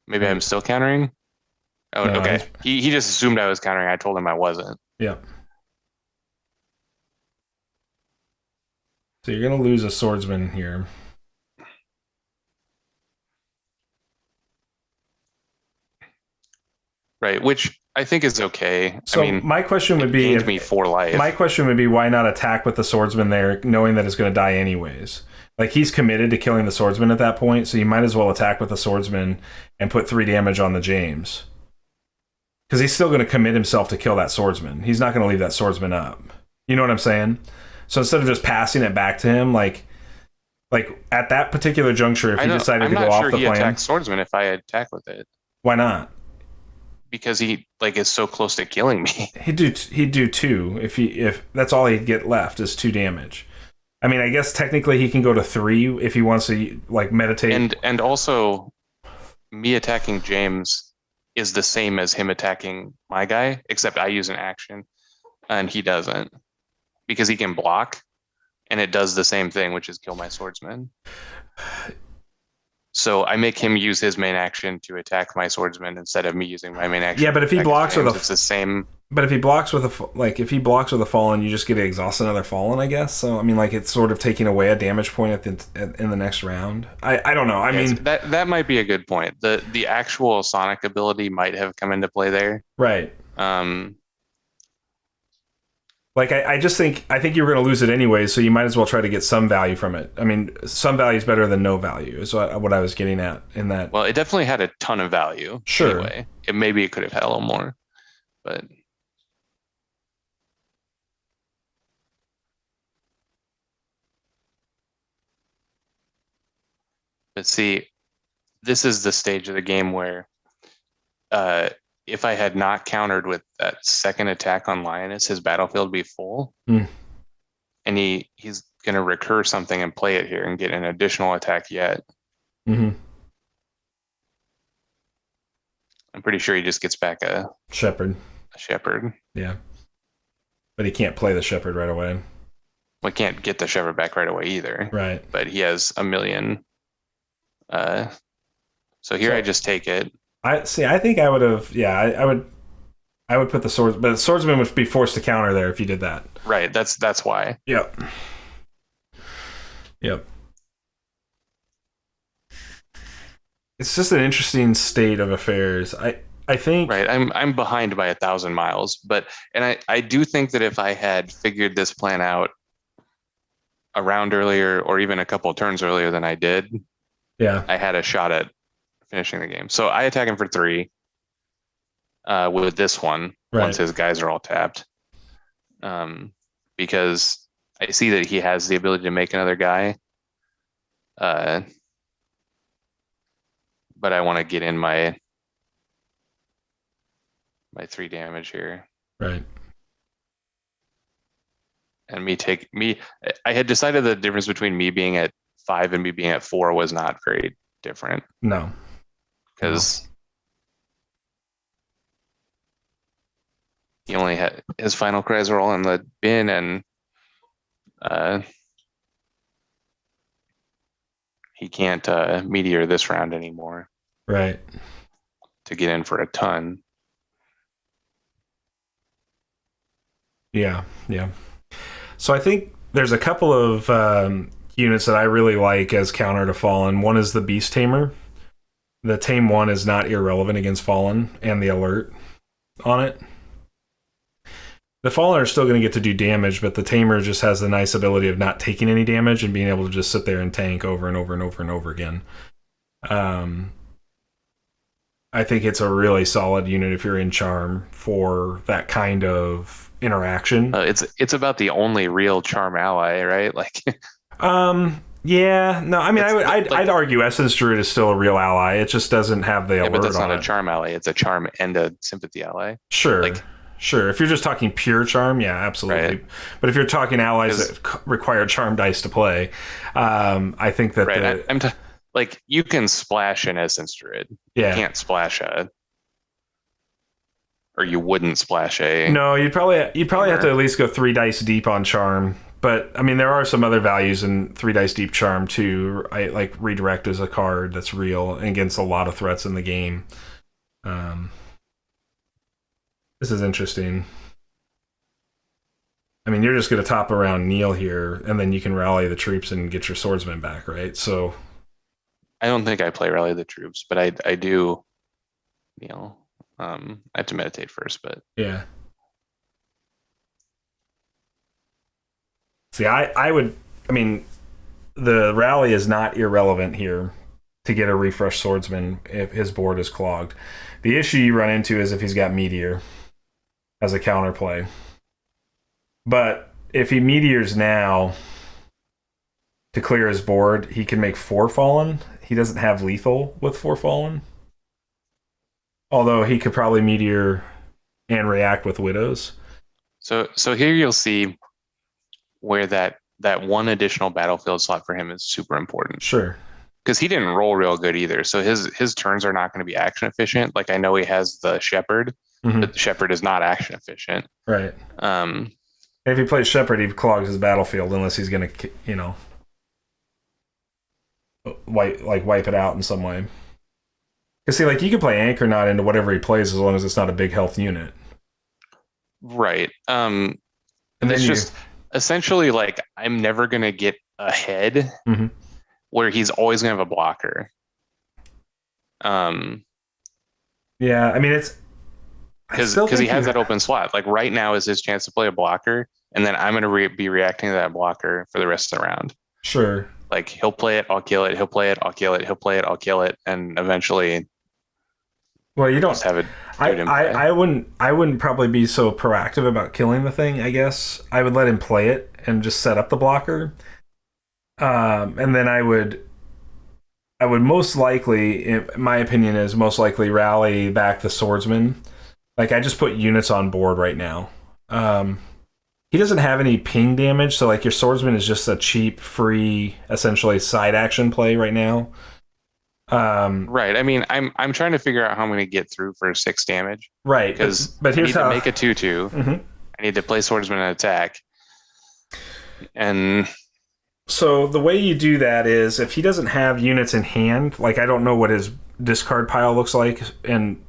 maybe I'm still countering. Oh, No, okay. He just assumed I was countering. I told him I wasn't. Yeah. So you're gonna lose a swordsman here. Right, which I think is okay. So I mean, my question would be, gained me 4 life. my question would be, why not attack with the swordsman there, knowing that it's going to die anyways? Like, he's committed to killing the swordsman at that point, so you might as well attack with the swordsman and put 3 damage on the James. Because he's still going to commit himself to kill that swordsman. He's not going to leave that swordsman up. You know what I'm saying? So instead of just passing it back to him, like at that particular juncture, if he decided to go off the plan, I'm not sure he attacked swordsman if I attack with it. Why not? Because he is so close to killing me. He'd do 2 if that's all he'd get left is 2 damage. I mean, I guess technically he can go to 3 if he wants to meditate. And also, me attacking James is the same as him attacking my guy, except I use an action and he doesn't, because he can block, and it does the same thing, which is kill my swordsman. So I make him use his main action to attack my swordsman instead of me using my main action. Yeah, but if he blocks with it's the same. But if he blocks with if he blocks with a fallen, you just get to exhaust another fallen, I guess. So I mean, it's sort of taking away a damage point in the next round. I don't know. I mean, that might be a good point. The actual Sonic ability might have come into play there. Right. I just think you were going to lose it anyway, so you might as well try to get some value from it. I mean, some value is better than no value, is what I was getting at in that. Well, it definitely had a ton of value. Sure. Anyway, maybe it could have had a little more, but. But see, this is the stage of the game where if I had not countered with that second attack on Lioness, his battlefield would be full. Mm. And he's going to recur something and play it here and get an additional attack yet. Mm-hmm. I'm pretty sure he just gets back a Shepherd. Yeah. But he can't play the Shepherd right away. Well, he can't get the Shepherd back right away either. Right. But he has a million. So here I just take it. I think I would have. Yeah, I would put the swords, but the swordsman would be forced to counter there if you did that. Right. That's why. Yep. It's just an interesting state of affairs. I think. Right. I'm behind by 1,000 miles, and I do think that if I had figured this plan out a round earlier, or even a couple of turns earlier than I did, yeah, I had a shot at finishing the game. So I attack him for 3 with this one, once his guys are all tapped. Because I see that he has the ability to make another guy. But I want to get in my 3 damage here. Right. And I had decided the difference between me being at 5 and me being at 4 was not great. different No. because he only had his final cries are all in the bin, and he can't Meteor this round anymore Right. to get in for a ton. Yeah. Yeah. So I think there's a couple of units that I really like as counter to Fallen. One is the Beast Tamer. The Tame 1 is not irrelevant against Fallen and the alert on it. The Fallen are still going to get to do damage, but the Tamer just has the nice ability of not taking any damage and being able to just sit there and tank over and over and over and over again. I think it's a really solid unit if you're in Charm for that kind of interaction. It's about the only real Charm ally, right? Like, yeah, no, I mean, like, I'd argue Essence Druid is still a real ally. It just doesn't have the yeah, alert but that's on not a it. Charm ally. It's a Charm and a Sympathy ally. Sure. Like, sure. If you're just talking pure Charm, yeah, absolutely. Right. But if you're talking allies that require Charm dice to play, I think that right. Like, you can splash an Essence Druid. Yeah. You can't splash or you wouldn't splash a. No, you'd probably have to at least go 3 dice deep on Charm. But I mean, there are some other values in 3 dice deep Charm too. Like Redirect is a card that's real against a lot of threats in the game. This is interesting. I mean, you're just going to top around Neil here, and then you can rally the troops and get your swordsman back, right? So, I don't think I play Rally the Troops, but I do. I have to meditate first, but yeah. See, I mean, the rally is not irrelevant here to get a refresh swordsman if his board is clogged. The issue you run into is if he's got Meteor as a counterplay. But if he Meteors now to clear his board, he can make 4 Fallen. He doesn't have lethal with 4 Fallen. Although he could probably Meteor and react with Widows. So here you'll see where that one additional battlefield slot for him is super important. Sure. Because he didn't roll real good either. So his turns are not going to be action efficient. Like, I know he has the Shepherd, but the Shepherd is not action efficient. Right. If he plays Shepherd, he clogs his battlefield unless he's going to, wipe it out in some way. Because see, like, you can play Anchornaught into whatever he plays as long as it's not a big health unit. Right. And it's just essentially like, I'm never going to get ahead where he's always going to have a blocker. Yeah, I mean, it's... Because he has that open slot. Like, right now is his chance to play a blocker, and then I'm going to be reacting to that blocker for the rest of the round. Sure. Like, he'll play it, I'll kill it. He'll play it, I'll kill it. He'll play it, I'll kill it, and eventually, well, you don't have it. I wouldn't probably be so proactive about killing the thing. I guess I would let him play it and just set up the blocker, and then I would most likely, in my opinion, is most likely rally back the swordsman. Like, I just put units on board right now. He doesn't have any ping damage, so like your swordsman is just a cheap, free, essentially side action play right now. Right. I mean, I'm trying to figure out how I'm going to get through for 6 damage. Right. But here's I need to make a 2/2. I need to play swordsman and attack. And so the way you do that is if he doesn't have units in hand, like, I don't know what his discard pile looks like, and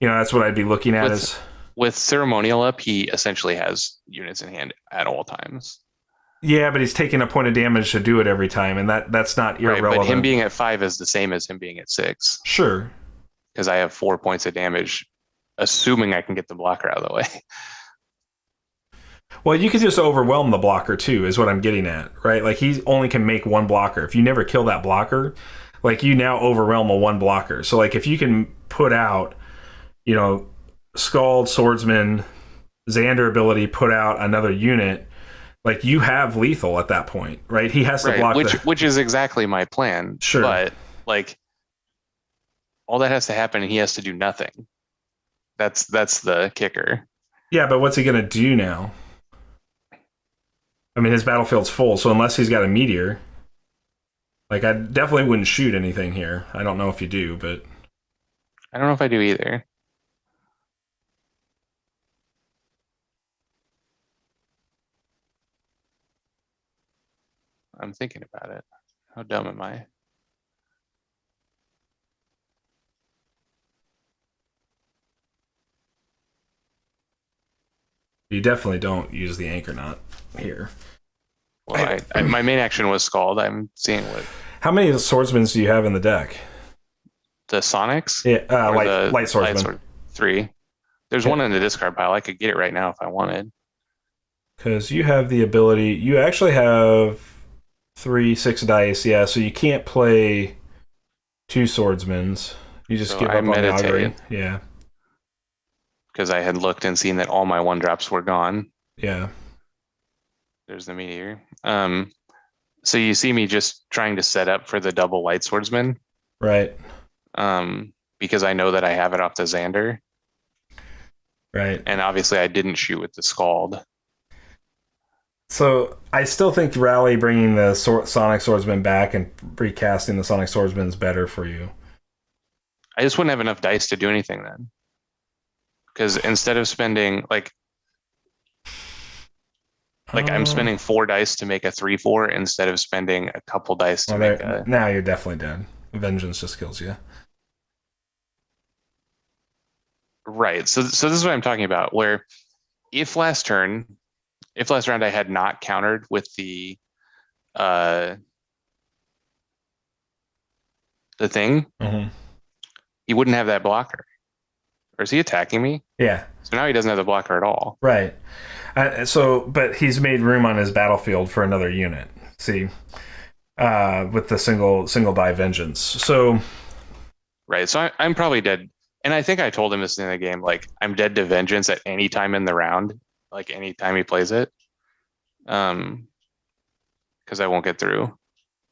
that's what I'd be looking at with Ceremonial up, he essentially has units in hand at all times. Yeah, but he's taking a point of damage to do it every time, and that's not irrelevant. Right, but him being at 5 is the same as him being at 6. Sure. Because I have 4 points of damage, assuming I can get the blocker out of the way. Well, you could just overwhelm the blocker too, is what I'm getting at, right? Like, he only can make 1 blocker. If you never kill that blocker, like, you now overwhelm a 1 blocker. So, like, if you can put out, Skald, Swordsman, Xander ability, put out another unit, like, you have lethal at that point, right? He has to block which is exactly my plan. Sure. But, like, all that has to happen, and he has to do nothing. That's the kicker. Yeah, but what's he going to do now? I mean, his battlefield's full, so unless he's got a Meteor, Like, I definitely wouldn't shoot anything here. I don't know if you do, but I don't know if I do either. I'm thinking about it. How dumb am I? you definitely don't use the Anchornaut here. Well, my main action was Scald. I'm seeing what How many swordsmen do you have in the deck? the Sonics Yeah, or light the light swordsman. Sword 3. There's Yeah. one in the discard pile. I could get it right now if I wanted. Because you have the ability. You actually have 3 6 dice. Yeah, so you can't play 2 swordsmans. You just So give I up on the meditate Augury. Yeah, because I had looked and seen that all my 1-drops were gone. yeah, There's the Meteor. So you see me just trying to set up for the double Light Swordsman, right, because I know that I have it off the Xander, right. and obviously I didn't shoot with the Scald. So I still think Rally bringing the Sonic Swordsman back and recasting the Sonic Swordsman is better for you. I just wouldn't have enough dice to do anything then. Because instead of spending like I'm spending 4 dice to make a 3/4 instead of spending a couple dice to make a now you're definitely dead. Vengeance just kills you. right. So this is what I'm talking about. Where if last round I had not countered with uh the thing, Mm-hmm. he wouldn't have that blocker. Or is he attacking me? Yeah, So now he doesn't have the blocker at all. right. But he's made room on his battlefield for another unit. See, with the single die vengeance. So Right. So I'm probably dead. And I think I told him this in the game, like I'm dead to vengeance at any time in the round, like any time he plays it. Because I won't get through.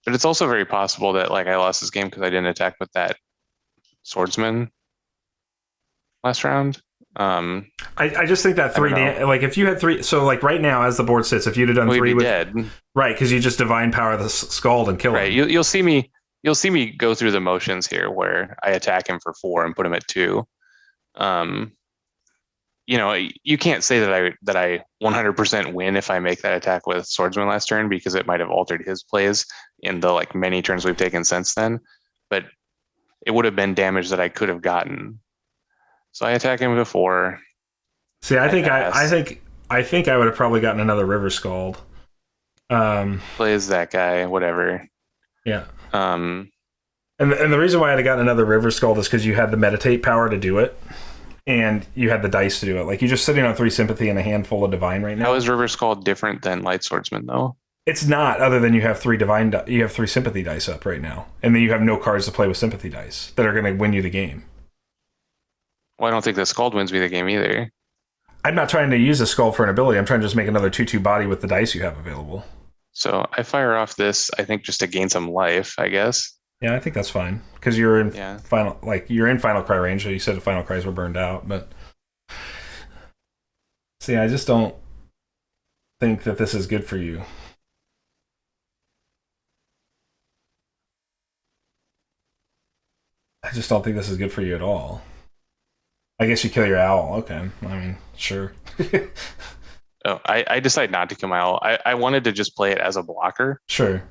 But it's also very possible that like I lost this game because I didn't attack with that swordsman last round. I just think that like if you had 3, so like right now as the board sits, if you'd have done well, 3 with dead. Right, because you just divine power the Skald and kill Right. him. You'll see me go through the motions here where I attack him for 4 and put him at 2. You can't say that I 100% win if I make that attack with swordsman last turn because it might have altered his plays in the like many turns we've taken since then. But it would have been damage that I could have gotten. So I attack him before. See, I think I would have probably gotten another River Skald. Plays that guy, whatever. Yeah. And the reason why I'd have gotten another River Skald is because you had the meditate power to do it, and you had the dice to do it. Like you're just sitting on 3 sympathy and a handful of divine right now. How is River Skald different than Light Swordsman though? It's not, other than you have 3 divine. You have 3 sympathy dice up right now, and then you have no cards to play with sympathy dice that are going to win you the game. Well, I don't think the Skald wins me the game either. I'm not trying to use a Skald for an ability. I'm trying to just make another 2/2 body with the dice you have available. So I fire off this, I think, just to gain some life, I guess. Yeah, I think that's fine because you're in final cry range. So you said the final cries were burned out, but see, I just don't think that this is good for you. I just don't think this is good for you at all. I guess you kill your owl. Okay, I mean, sure. Oh, I decide not to kill my owl. I wanted to just play it as a blocker. Sure.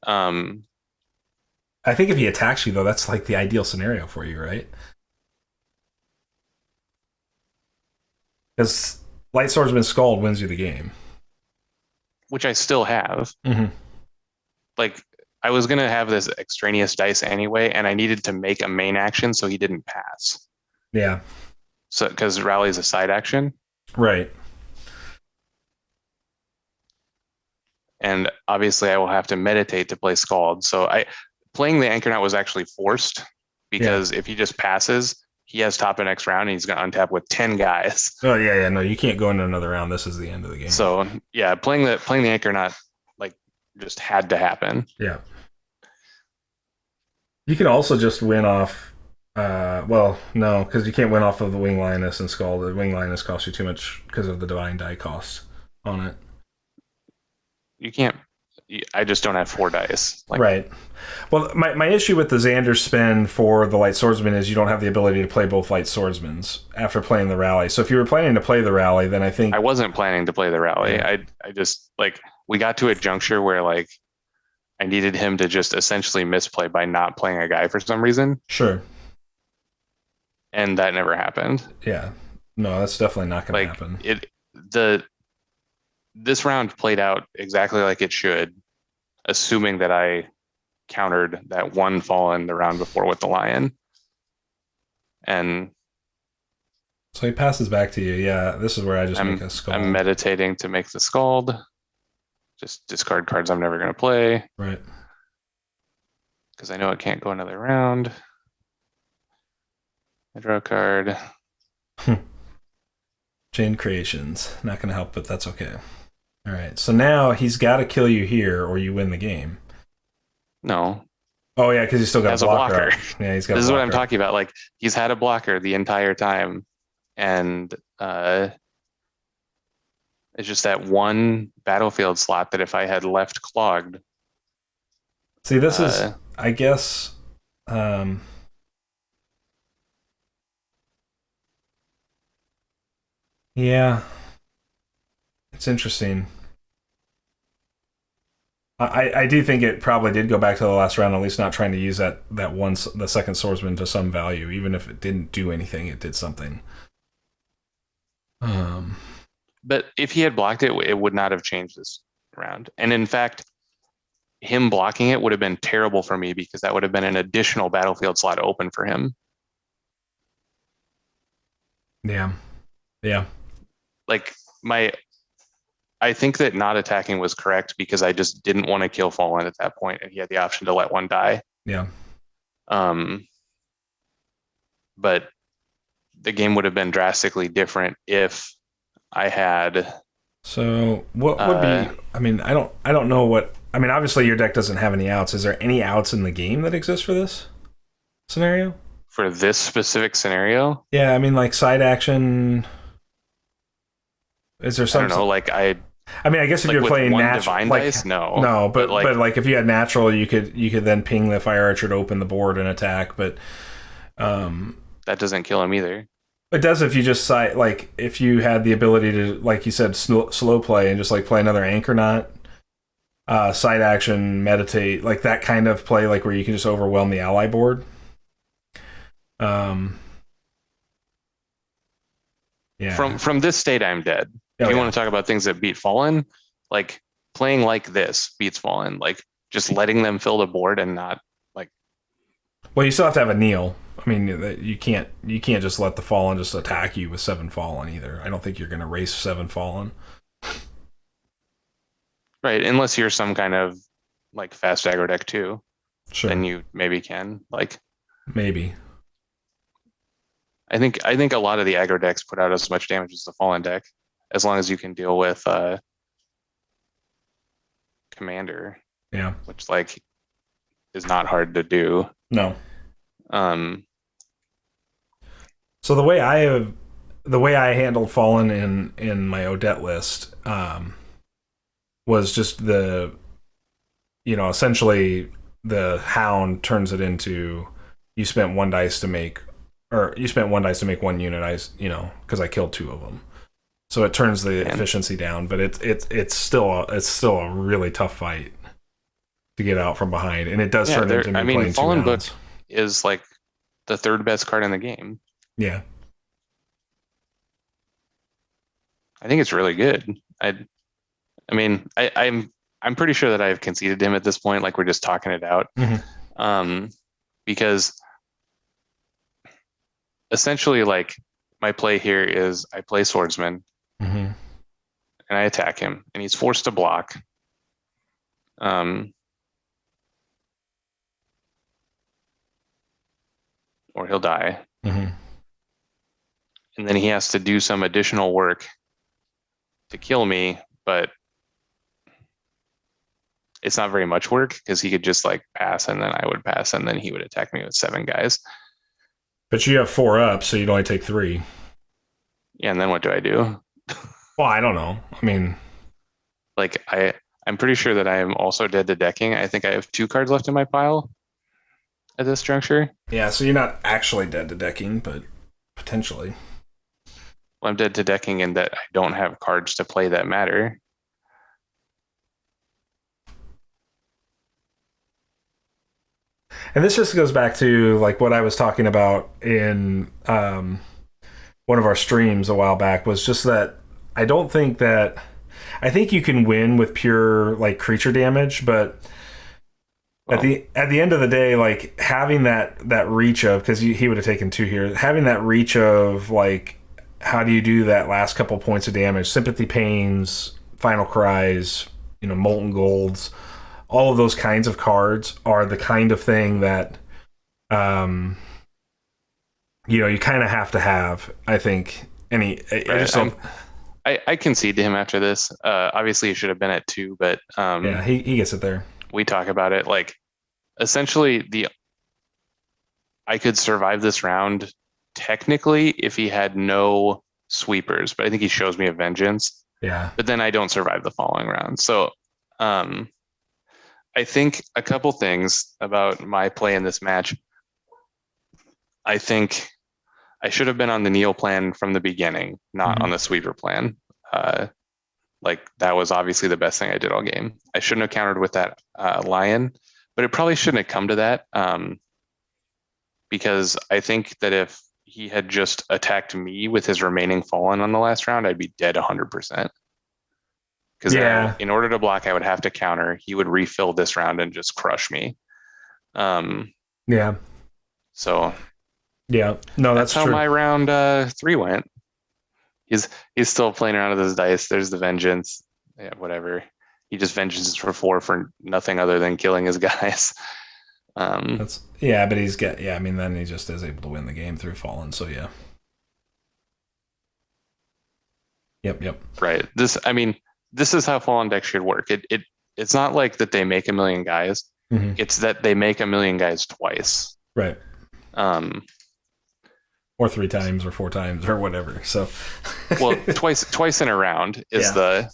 Um, I think if he attacks you, though, that's like the ideal scenario for you, right? Because Light Swordsman Skald wins you the game. which I still have. Mm-hmm. Like, I was going to have this extraneous dice anyway, and I needed to make a main action so he didn't pass. Yeah. So, because rally is a side action. Right. And obviously I will have to meditate to play Scald. So playing the Anchornaut was actually forced because if he just passes, he has top of next round and he's going to untap with 10 guys. Oh yeah, no, you can't go into another round. This is the end of the game. So yeah, playing the Anchornaut like just had to happen. Yeah. You can also just win off. Well, no, because you can't win off of the Wing Lioness and Skald. The Wing Lioness costs you too much because of the divine die cost on it. You can't I just don't have 4 dice. Like, Right. Well, my issue with the Xander spin for the Light Swordsman is you don't have the ability to play both Light Swordsmans after playing the rally. So if you were planning to play the rally, then I think I wasn't planning to play the rally. Yeah. I just like we got to a juncture where like I needed him to just essentially misplay by not playing a guy for some reason, sure. and that never happened. Yeah. No, that's definitely not going to Like happen. the this round played out exactly like it should, assuming that I countered that one fallen the round before with the lion. And So he passes back to you. Yeah, this is where I just make a I'm skull. I'm meditating to make the Skald. Just discard cards I'm never going to play. Right. Because I know it can't go another round. I draw a card. Chain Creations. Not going to help, but that's okay. All right. So now he's got to kill you here or you win the game. No. Oh, yeah, because he's still got a blocker. Yeah, he's got This a blocker. is what I'm talking about. Like, he's had a blocker the entire time. And it's just that one battlefield slot that if I had left clogged. See, this is, I guess, yeah, it's interesting. I do think it probably did go back to the last round, at least not trying to use the second swordsman to some value, even if it didn't do anything, it did something. But if he had blocked it, it would not have changed this round. And in fact, him blocking it would have been terrible for me because that would have been an additional battlefield slot open for him. Yeah. Yeah. Like I think that not attacking was correct because I just didn't want to kill Fallen at that point, and he had the option to let one die. Yeah. But the game would have been drastically different if I had. So what would be? I mean, I don't know what. I mean, obviously your deck doesn't have any outs. Is there any outs in the game that exist for this scenario? For this specific scenario? Yeah, I mean, like side action. Is there some? I don't know. Like I mean, I guess if you're playing natural, divine like, dice, no, but like if you had natural, you could then ping the fire archer to open the board and attack. But that doesn't kill him either. It does if you just like if you had the ability to, like you said, slow play and just like play another Anchornauts, side action, meditate, like that kind of play, like where you can just overwhelm the ally board. Yeah. From this state, I'm dead. If you want to talk about things that beat Fallen, like playing like this beats Fallen, like just letting them fill the board and not like. Well, you still have to have a kneel. I mean, you can't just let the Fallen just attack you with 7 Fallen either. I don't think you're going to race 7 Fallen. Right, unless you're some kind of like fast aggro deck too. Sure. Then you maybe can like. Maybe. I think a lot of the aggro decks put out as much damage as the Fallen deck, as long as you can deal with Commander. Yeah. Which like is not hard to do. No. So the way I handled Fallen in my Odette list was just essentially the Hound turns it into you spent 1 dice to make 1 unit, because I killed 2 of them. So it turns the efficiency down, but it's still a really tough fight to get out from behind, and it does turn into me playing 2 Fallen rounds. Book is like the 3rd best card in the game. Yeah. I think it's really good. I'm pretty sure that I've conceded him at this point. Like we're just talking it out. Mm-hmm. Because essentially like my play here is I play Swordsman mm-hmm. and I attack him and he's forced to block. Or he'll die. Mm-hmm. And then he has to do some additional work to kill me, but it's not very much work because he could just like pass and then I would pass and then he would attack me with 7 guys. But you have 4 up, so you'd only take 3. Yeah, and then what do I do? Well, I don't know. I mean, like I I'm pretty sure that I am also dead to decking. I think I have 2 cards left in my pile at this juncture. Yeah, so you're not actually dead to decking, but potentially. Well, I'm dead to decking in that I don't have cards to play that matter. And this just goes back to like what I was talking about in one of our streams a while back, was just that I don't think that I think you can win with pure like creature damage, but Well, at the end of the day, like having that reach of, because he would have taken 2 here, having that reach of like how do you do that last couple points of damage, sympathy pains, final cries, molten golds, all of those kinds of cards are the kind of thing that you kind of have to have, I think. I just don't. I concede to him after this. Obviously, he should have been at 2, but Yeah, he gets it there. we talk about it like essentially I could survive this round technically if he had no sweepers, but I think he shows me a vengeance. Yeah. But then I don't survive the following round. So I think a couple things about my play in this match. I think I should have been on the Neil plan from the beginning, not on the sweeper plan. Like that was obviously the best thing I did all game. I shouldn't have countered with that lion, but it probably shouldn't have come to that because I think that if he had just attacked me with his remaining fallen on the last round, I'd be dead 100%. Because in order to block, I would have to counter. He would refill this round and just crush me. Yeah. So. Yeah. No, that's how true. my round 3 went. He's still playing around with his dice. There's the vengeance. Yeah, whatever. He just vengeances for 4 for nothing other than killing his guys. But then he just is able to win the game through fallen. So yeah. Yep. Right. This is how fallen decks should work. It's not like that they make a million guys. Mm-hmm. It's that they make a million guys twice. Right. Or 3 times or 4 times or whatever. So well, twice in a round is the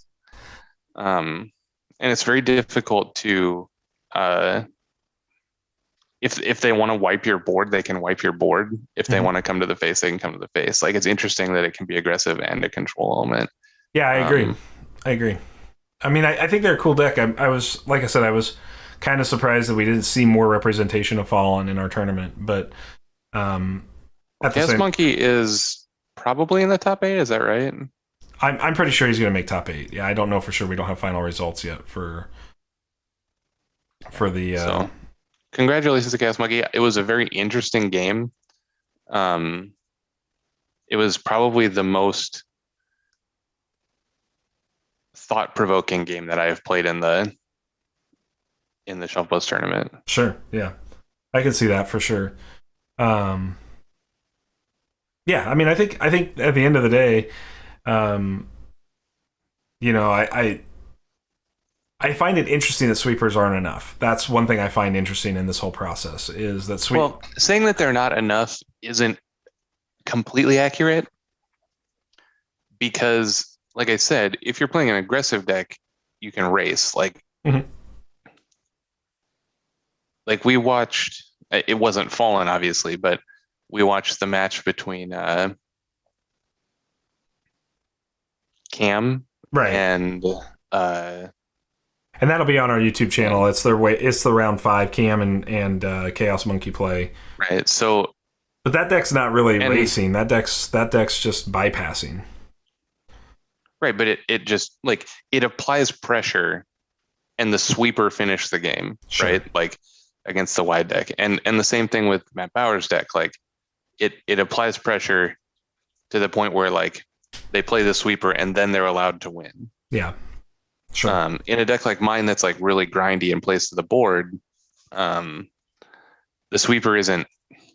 and it's very difficult to if they want to wipe your board, they can wipe your board. If they want to come to the face, they can come to the face. Like, it's interesting that it can be aggressive and a control element. Yeah, I agree. I mean, I think they're a cool deck. I was, like I said, I was kind of surprised that we didn't see more representation of Fallen in our tournament. But Chaosmonkee is probably in the top 8. Is that right? I'm pretty sure he's going to make top 8. Yeah, I don't know for sure. We don't have final results yet for the. So, congratulations to Chaosmonkee. It was a very interesting game. It was probably the most thought-provoking game that I have played in the ShuffleBus tournament. Sure, yeah, I can see that for sure. Yeah, I mean, I think at the end of the day, I find it interesting that sweepers aren't enough. That's one thing I find interesting in this whole process is that saying that they're not enough isn't completely accurate because, like I said, if you're playing an aggressive deck, you can race. Like we watched. It wasn't Fallen, obviously, but we watched the match between Cam and that'll be on our YouTube channel. It's the round 5 Cam and Chaosmonkee play. Right. So, but that deck's not really racing. That deck's just bypassing. Right, but it just like it applies pressure, and the sweeper finished the game. Sure. Right, like against the wide deck, and the same thing with Matt Bauer's deck. Like it applies pressure to the point where like they play the sweeper and then they're allowed to win. Yeah. Sure. In a deck like mine that's like really grindy and plays to the board, the sweeper isn't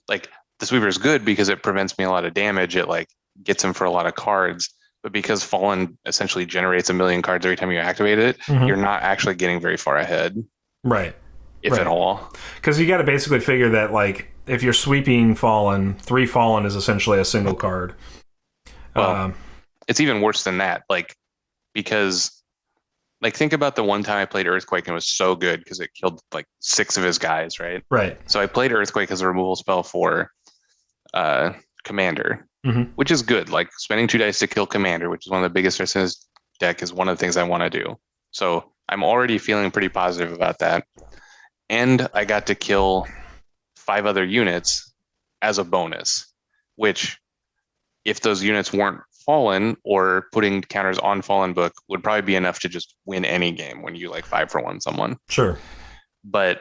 like the sweeper is good because it prevents me a lot of damage. It like gets him for a lot of cards, but because Fallen essentially generates a million cards every time you activate it, you're not actually getting very far ahead. Right. If at all. Because you got to basically figure that like if you're sweeping Fallen, 3 Fallen is essentially a single card. Well, it's even worse than that. Like because like think about the one time I played Earthquake and it was so good because it killed like 6 of his guys, right? Right. So I played Earthquake as a removal spell for Commander, which is good. Like spending 2 dice to kill Commander, which is one of the biggest threats in his deck, is one of the things I want to do. So I'm already feeling pretty positive about that. And I got to kill 5 other units as a bonus, which if those units weren't fallen or putting counters on fallen book would probably be enough to just win any game when you like 5-for-1 someone. Sure. But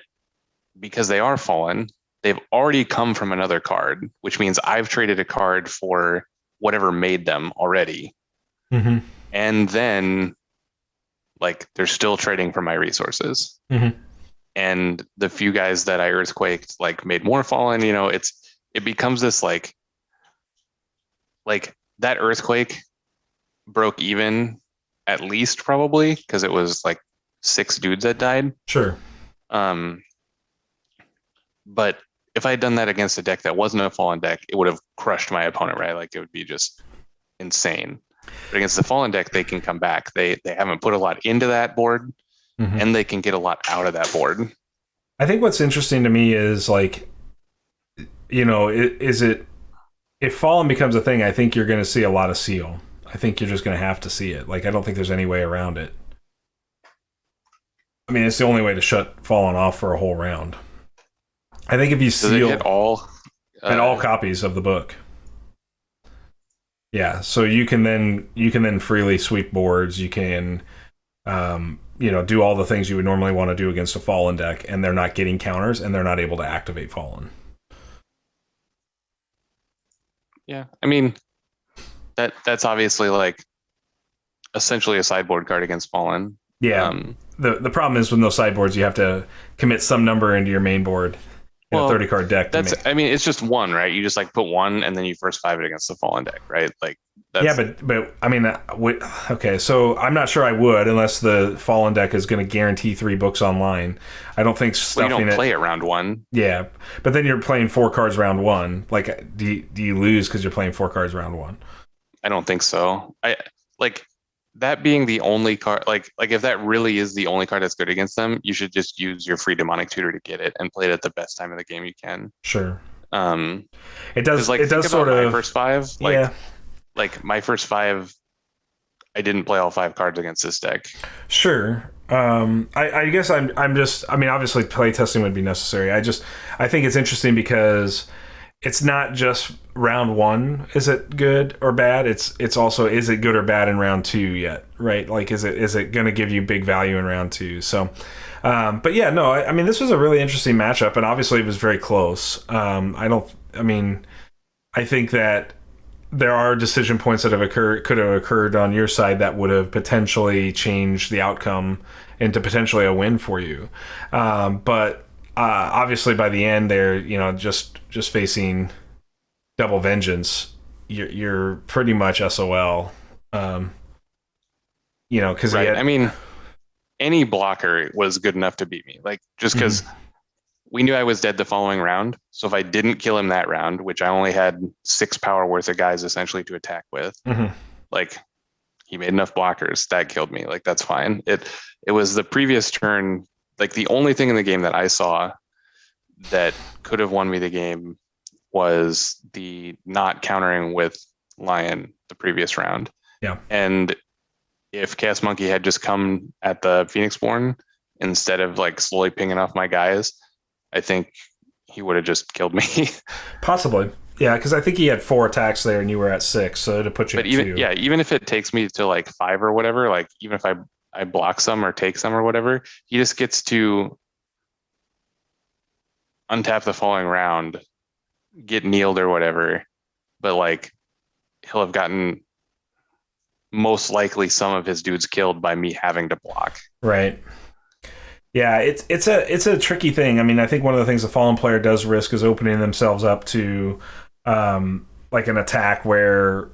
because they are fallen, they've already come from another card, which means I've traded a card for whatever made them already. And then like they're still trading for my resources. And the few guys that I earthquaked like made more fallen, you know, it becomes this like that earthquake broke even at least probably because it was like 6 dudes that died. Sure. But if I had done that against a deck that wasn't a fallen deck, it would have crushed my opponent, right? Like it would be just insane. But against the fallen deck, they can come back. They haven't put a lot into that board, and they can get a lot out of that board. I think what's interesting to me is like, you know, if fallen becomes a thing, I think you're going to see a lot of seal. I think you're just going to have to see it. Like, I don't think there's any way around it. I mean, it's the only way to shut fallen off for a whole round. I think if you seal hit all copies of the book. Yeah, so you can then freely sweep boards. You can, do all the things you would normally want to do against a fallen deck, and they're not getting counters, and they're not able to activate fallen. Yeah, I mean, that's obviously like essentially a sideboard card against fallen. Yeah. The problem is with those sideboards, you have to commit some number into your main board in a 30-card deck. I mean, it's just one, right? You just like put one, and then you first 5 it against the fallen deck, right? Like, but I mean, okay. So I'm not sure I would unless the fallen deck is going to guarantee 3 books online. I don't think stuffing you don't play it round 1. Yeah, but then you're playing 4 cards round 1. Like, do you lose because you're playing 4 cards round 1? I don't think so. I like that being the only card. Like if that really is the only card that's good against them, you should just use your free demonic tutor to get it and play it at the best time of the game you can. Sure. It does. Like, it does sort of my first 5. Like, yeah. Like my first 5, I didn't play all 5 cards against this deck. Sure. I guess I'm just. I mean, obviously, play testing would be necessary. I think it's interesting because it's not just round 1. Is it good or bad? It's also, is it good or bad in round 2 yet? Right? Like, is it going to give you big value in round 2? So, but yeah, no. I mean, this was a really interesting matchup, and obviously, it was very close. I think that there are decision points that could have occurred on your side that would have potentially changed the outcome into potentially a win for you. But obviously, by the end, they're just facing double vengeance. You're pretty much SOL. Because right. I mean, any blocker was good enough to beat me. Like, just because we knew I was dead the following round. So if I didn't kill him that round, which I only had 6 power worth of guys essentially to attack with, like, he made enough blockers that killed me. Like, that's fine. It was the previous turn. Like, the only thing in the game that I saw that could have won me the game was the not countering with Lion the previous round. Yeah. And if Chaosmonkee had just come at the Phoenixborn instead of like slowly pinging off my guys, I think he would have just killed me. Possibly. Yeah, because I think he had 4 attacks there and you were at 6, so to put you at 2. Yeah, even if it takes me to like 5 or whatever, like even if I block some or take some or whatever, he just gets to untap the following round, get kneeled or whatever, but like he'll have gotten most likely some of his dudes killed by me having to block. Right. Yeah, it's a tricky thing. I mean, I think one of the things the fallen player does risk is opening themselves up to like an attack where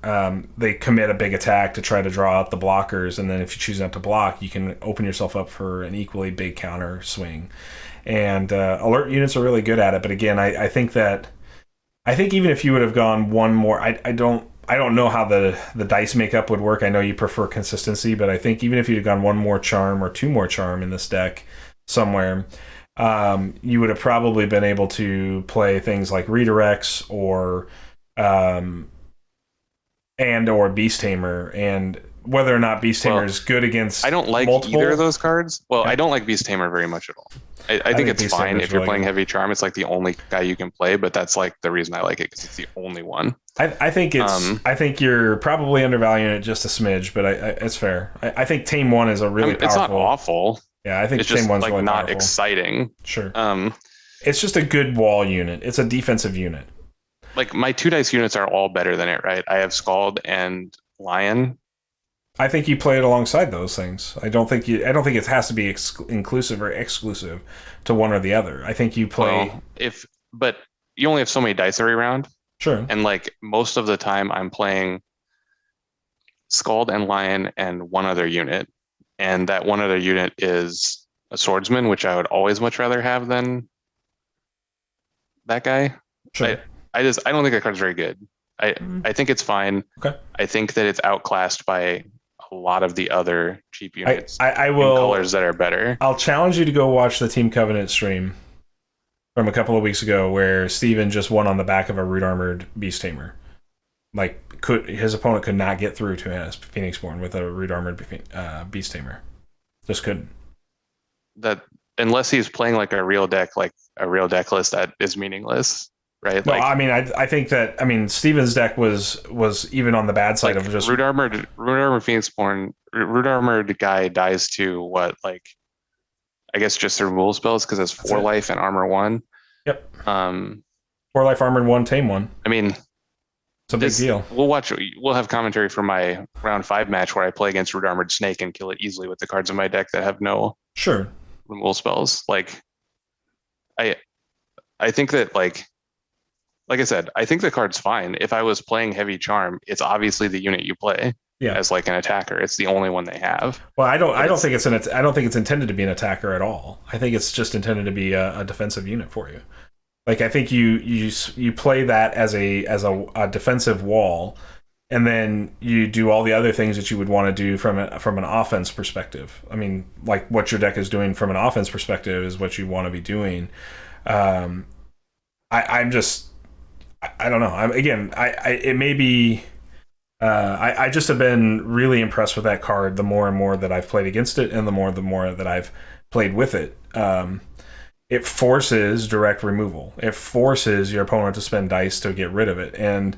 they commit a big attack to try to draw out the blockers, and then if you choose not to block, you can open yourself up for an equally big counter swing. And alert units are really good at it. But again, I think even if you would have gone one more, I I don't know how the dice makeup would work. I know you prefer consistency, but I think even if you'd gone one more charm or two more charm in this deck somewhere, you would have probably been able to play things like redirects or and or Beast Tamer, and whether or not Beast Tamer is good against I don't like multiple. either of those cards. Well, Okay. I don't like Beast Tamer very much at all. I think it's Beast fine Tamer's if you're really playing good. heavy charm. It's like the only guy you can play, but that's like the reason I like it because it's the only one. I think it's. I think you're probably undervaluing it just a smidge, but it's fair. I think Tame 1 is a really powerful. It's not awful. Yeah, I think It's Tame just 1's like really not powerful. exciting. Sure. It's just a good wall unit. It's a defensive unit. Like my 2 dice units are all better than it, right? I have Skald and Lion. I think you play it alongside those things. I don't think it has to be inclusive or exclusive to one or the other. I think you play. Well, but you only have so many dice every round. Sure. And like most of the time, I'm playing Skald and Lion and one other unit, and that one other unit is a swordsman, which I would always much rather have than that guy. Sure. I don't think that card's very good. I think it's fine. Okay. I think that it's outclassed by a lot of the other cheap units. I will in colors that are better. I'll challenge you to go watch the Team Covenant stream from a couple of weeks ago where Steven just won on the back of a root armored Beast Tamer. Like his opponent could not get through to his Phoenixborn with a root armored Beast Tamer. Just couldn't. That unless he's playing like a real deck list, that is meaningless. Right. No, I mean, I think that Steven's deck was even on the bad side like of just root armored Phoenixborn. Root armored guy dies to what, like, I guess just the removal spells because it's 4 life and armor 1. Yep. 4 life, armored 1, tame 1. I mean, it's a big deal. We'll have commentary for my round 5 match where I play against root armored snake and kill it easily with the cards in my deck that have no removal spells. Like, I think that like I said, I think the card's fine. If I was playing heavy charm, it's obviously the unit you play as like an attacker. It's the only one they have. Well, I don't think it's intended to be an attacker at all. I think it's just intended to be a defensive unit for you. Like, I think you play that as a defensive wall, and then you do all the other things that you would want to do from an offense perspective. I mean, like what your deck is doing from an offense perspective is what you want to be doing. I don't know. It may be. I just have been really impressed with that card. The more and more that I've played against it, and the more that I've played with it, it forces direct removal. It forces your opponent to spend dice to get rid of it, and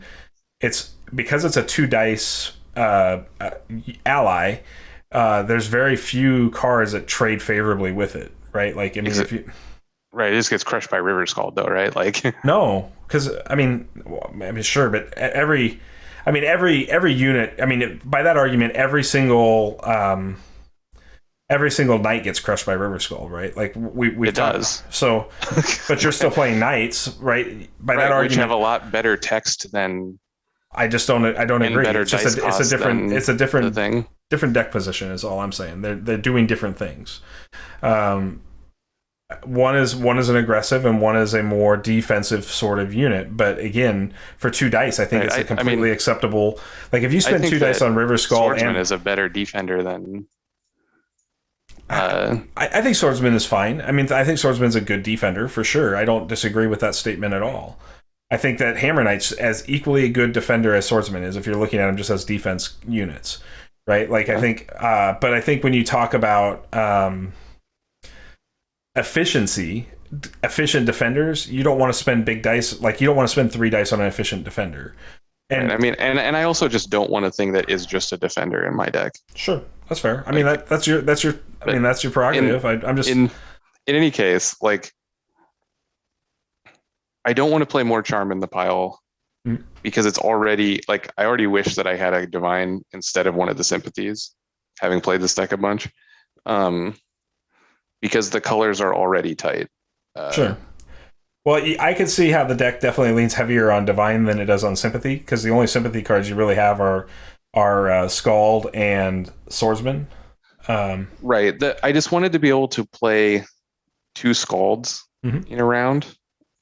it's because it's a 2 dice ally. There's very few cards that trade favorably with it, right? Like, I mean, if you. Right, it just gets crushed by River Skald, though, right? Like, no, because sure, but every unit. I mean, by that argument, every single knight gets crushed by River Skald, right? Like we does. So, but you're still playing knights, right? By that argument, which have a lot better text than. I don't agree. It's a different thing. Different deck position is all I'm saying. They're doing different things. One is an aggressive and one is a more defensive sort of unit. But again, for 2 dice, I think it's a completely acceptable. Like, if you spend 2 dice on River Skald, Swordsman is a better defender than. I think Swordsman is fine. I mean, I think Swordsman's a good defender for sure. I don't disagree with that statement at all. I think that Hammer Knight's as equally a good defender as Swordsman is if you're looking at them just as defense units, right? Like, I think, but I think when you talk about efficient defenders, you don't want to spend big dice. Like, you don't want to spend 3 dice on an efficient defender. And I mean, and I also just don't want a thing that is just a defender in my deck. Sure, that's fair. I mean, that's your prerogative. I'm just in any case, like, I don't want to play more charm in the pile because it's already like I already wish that I had a divine instead of one of the sympathies, having played this deck a bunch. Because the colors are already tight. Sure. Well, I can see how the deck definitely leans heavier on Divine than it does on Sympathy, because the only Sympathy cards you really have are Skald and Swordsman. Right. I just wanted to be able to play 2 Skalds in a round.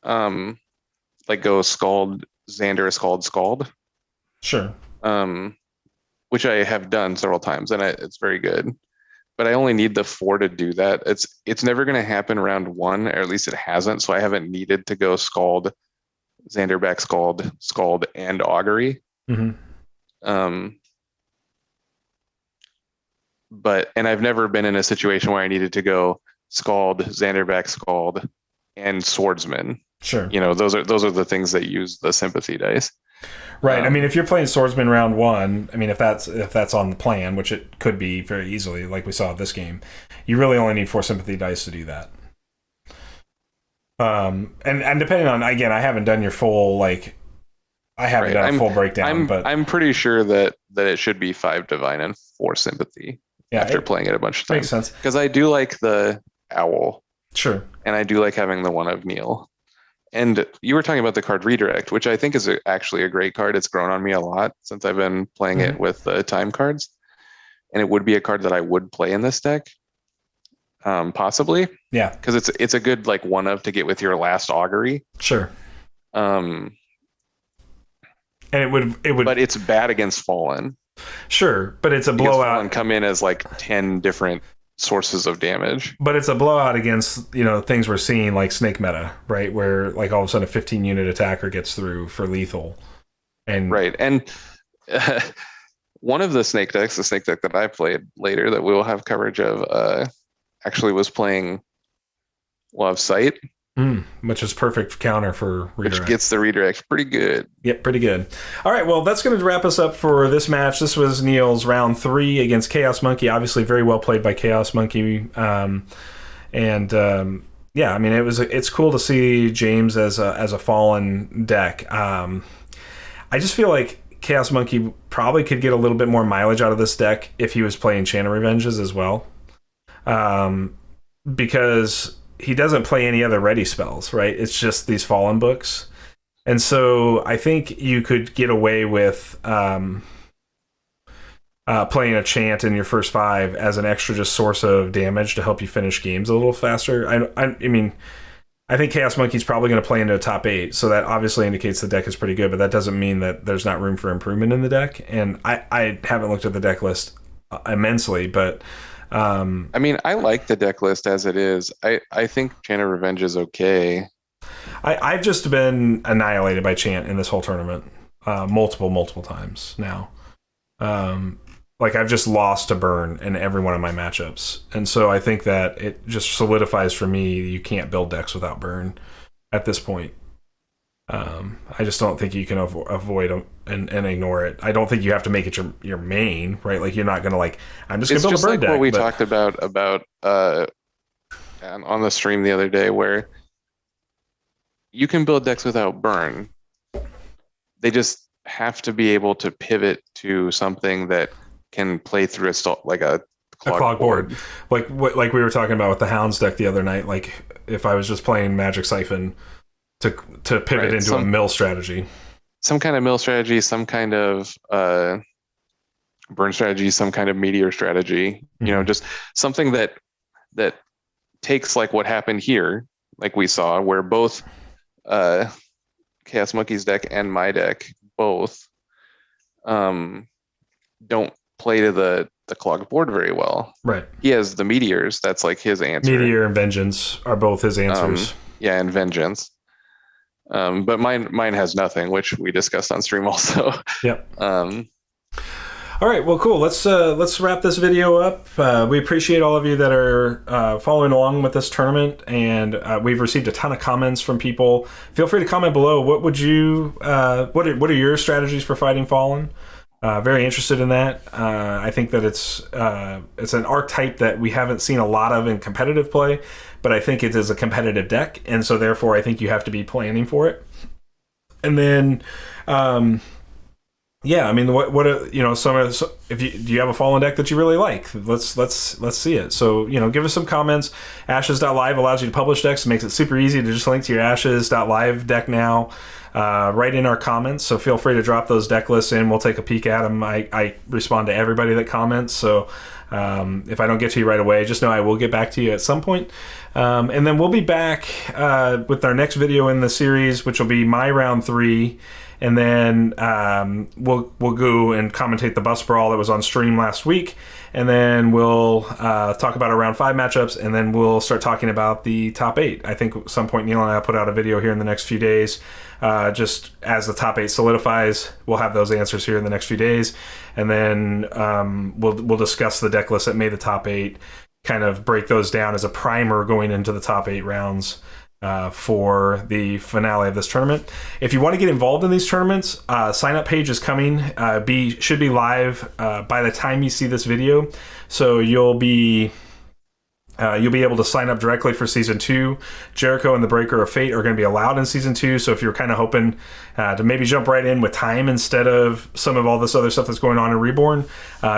Like go Skald, Xander, Skald. Sure. Which I have done several times, and it's very good. But I only need the 4 to do that. It's never going to happen round 1, or at least it hasn't. So I haven't needed to go Scald, Xander back Scald, Scald, and Augury. Mm-hmm. And I've never been in a situation where I needed to go Scald, Xander back Scald, and Swordsman. Sure. Those are the things that use the sympathy dice. Right. I mean, if you're playing Swordsman round 1, I mean, if that's on the plan, which it could be very easily, like we saw at this game, you really only need 4 sympathy dice to do that. And depending on, again, I haven't done your full, I haven't done a full breakdown, but I'm pretty sure that it should be 5 divine and 4 sympathy. Yeah, after playing it a bunch of times. Makes sense. Because I do like the owl. Sure. And I do like having the one of Neil. And you were talking about the card Redirect, which I think is actually a great card. It's grown on me a lot since I've been playing it with the time cards. And it would be a card that I would play in this deck. Possibly. Yeah. Because it's a good one of to get with your last Augury. Sure. And it would But it's bad against Fallen. Sure, but it's a blowout. And come in as 10 different sources of damage. But it's a blowout against things we're seeing like Snake Meta, right? Where all of a sudden a 15-unit attacker gets through for lethal, and right. And one of the Snake decks, the Snake deck that I played later that we will have coverage of, actually was playing Love Sight. Which is perfect counter for Redirect. Which gets the Redirect pretty good. Yep, pretty good. All right, well, that's going to wrap us up for this match. This was Neil's round 3 against Chaosmonkee. Obviously, very well played by Chaosmonkee. Yeah, I mean, it's cool to see James as a Fallen deck. I just feel like Chaosmonkee probably could get a little bit more mileage out of this deck if he was playing Channel Revenges as well. Because he doesn't play any other ready spells, right? It's just these Fallen books. And so I think you could get away with playing a chant in your first 5 as an extra just source of damage to help you finish games a little faster. I mean, I think Chaosmonkee's probably going to play into a top 8, so that obviously indicates the deck is pretty good, but that doesn't mean that there's not room for improvement in the deck. And I haven't looked at the deck list immensely, but I mean, I like the deck list as it is. I think Chant of Revenge is okay. I've just been annihilated by Chant in this whole tournament multiple times now. I've just lost to Burn in every one of my matchups. And so I think that it just solidifies for me you can't build decks without Burn at this point. I just don't think you can avoid and ignore it. I don't think you have to make it your main, right? You're not going to I'm just going to build a Burn deck. What we talked about on the stream the other day, where you can build decks without Burn. They just have to be able to pivot to something that can play through a clog board. Like we were talking about with the Hounds deck the other night. If I was just playing Magic Siphon to pivot into a mill strategy. Some kind of mill strategy, some kind of burn strategy, some kind of meteor strategy. Mm-hmm. Just something that takes what happened here, like we saw, where both Chaosmonkee's deck and my deck both don't play to the clogged board very well. Right. He has the meteors. That's his answer. Meteor and Vengeance are both his answers. And Vengeance. But mine has nothing, which we discussed on stream also. Yep. All right, well, cool. Let's wrap this video up. We appreciate all of you that are following along with this tournament, and we've received a ton of comments from people. Feel free to comment below. What would you? What are your strategies for fighting Fallen? Very interested in that. I think that it's an archetype that we haven't seen a lot of in competitive play, but I think it is a competitive deck, and so therefore I think you have to be planning for it. And then, yeah, I mean, what do you have a Fallen deck that you really like? Let's see it. So give us some comments. Ashes.live allows you to publish decks. It makes it super easy to just link to your Ashes.live deck now. Right in our comments, so feel free to drop those deck lists in. We'll take a peek at them. I respond to everybody that comments, so if I don't get to you right away, just know I will get back to you at some point. And then we'll be back with our next video in the series, which will be my round 3, and then we'll go and commentate the bus brawl that was on stream last week, and then we'll talk about our round 5 matchups, and then we'll start talking about the top 8. I think at some point Neil and I will put out a video here in the next few days, just as the top 8 solidifies. We'll have those answers here in the next few days, and then we'll discuss the deck lists that made the top 8, kind of break those down as a primer going into the top 8 rounds for the finale of this tournament. If you want to get involved in these tournaments, sign up page is coming. Should be live by the time you see this video, so you'll be able to sign up directly for Season 2. Jericho and the Breaker of Fate are going to be allowed in Season 2, so if you're kind of hoping to maybe jump right in with time instead of some of all this other stuff that's going on in Reborn,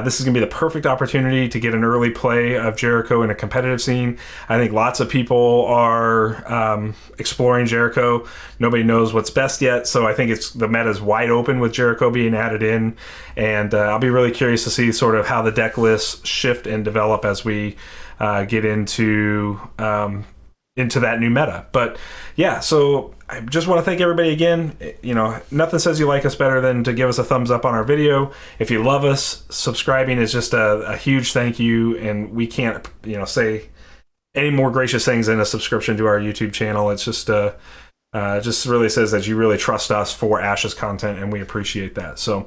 this is going to be the perfect opportunity to get an early play of Jericho in a competitive scene. I think lots of people are exploring Jericho. Nobody knows what's best yet, so I think the meta's wide open with Jericho being added in, and I'll be really curious to see sort of how the deck lists shift and develop as we get into that new meta. But yeah, so I just want to thank everybody again. You know, nothing says you like us better than to give us a thumbs up on our video. If you love us, subscribing is just a huge thank you, and we can't say any more gracious things than a subscription to our YouTube channel. It's just just really says that you really trust us for Ashes content, and we appreciate that. So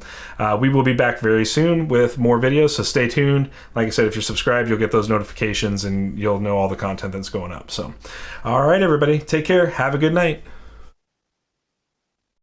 we will be back very soon with more videos, so stay tuned. Like I said, if you're subscribed, you'll get those notifications and you'll know all the content that's going up. So all right, everybody, take care, have a good night.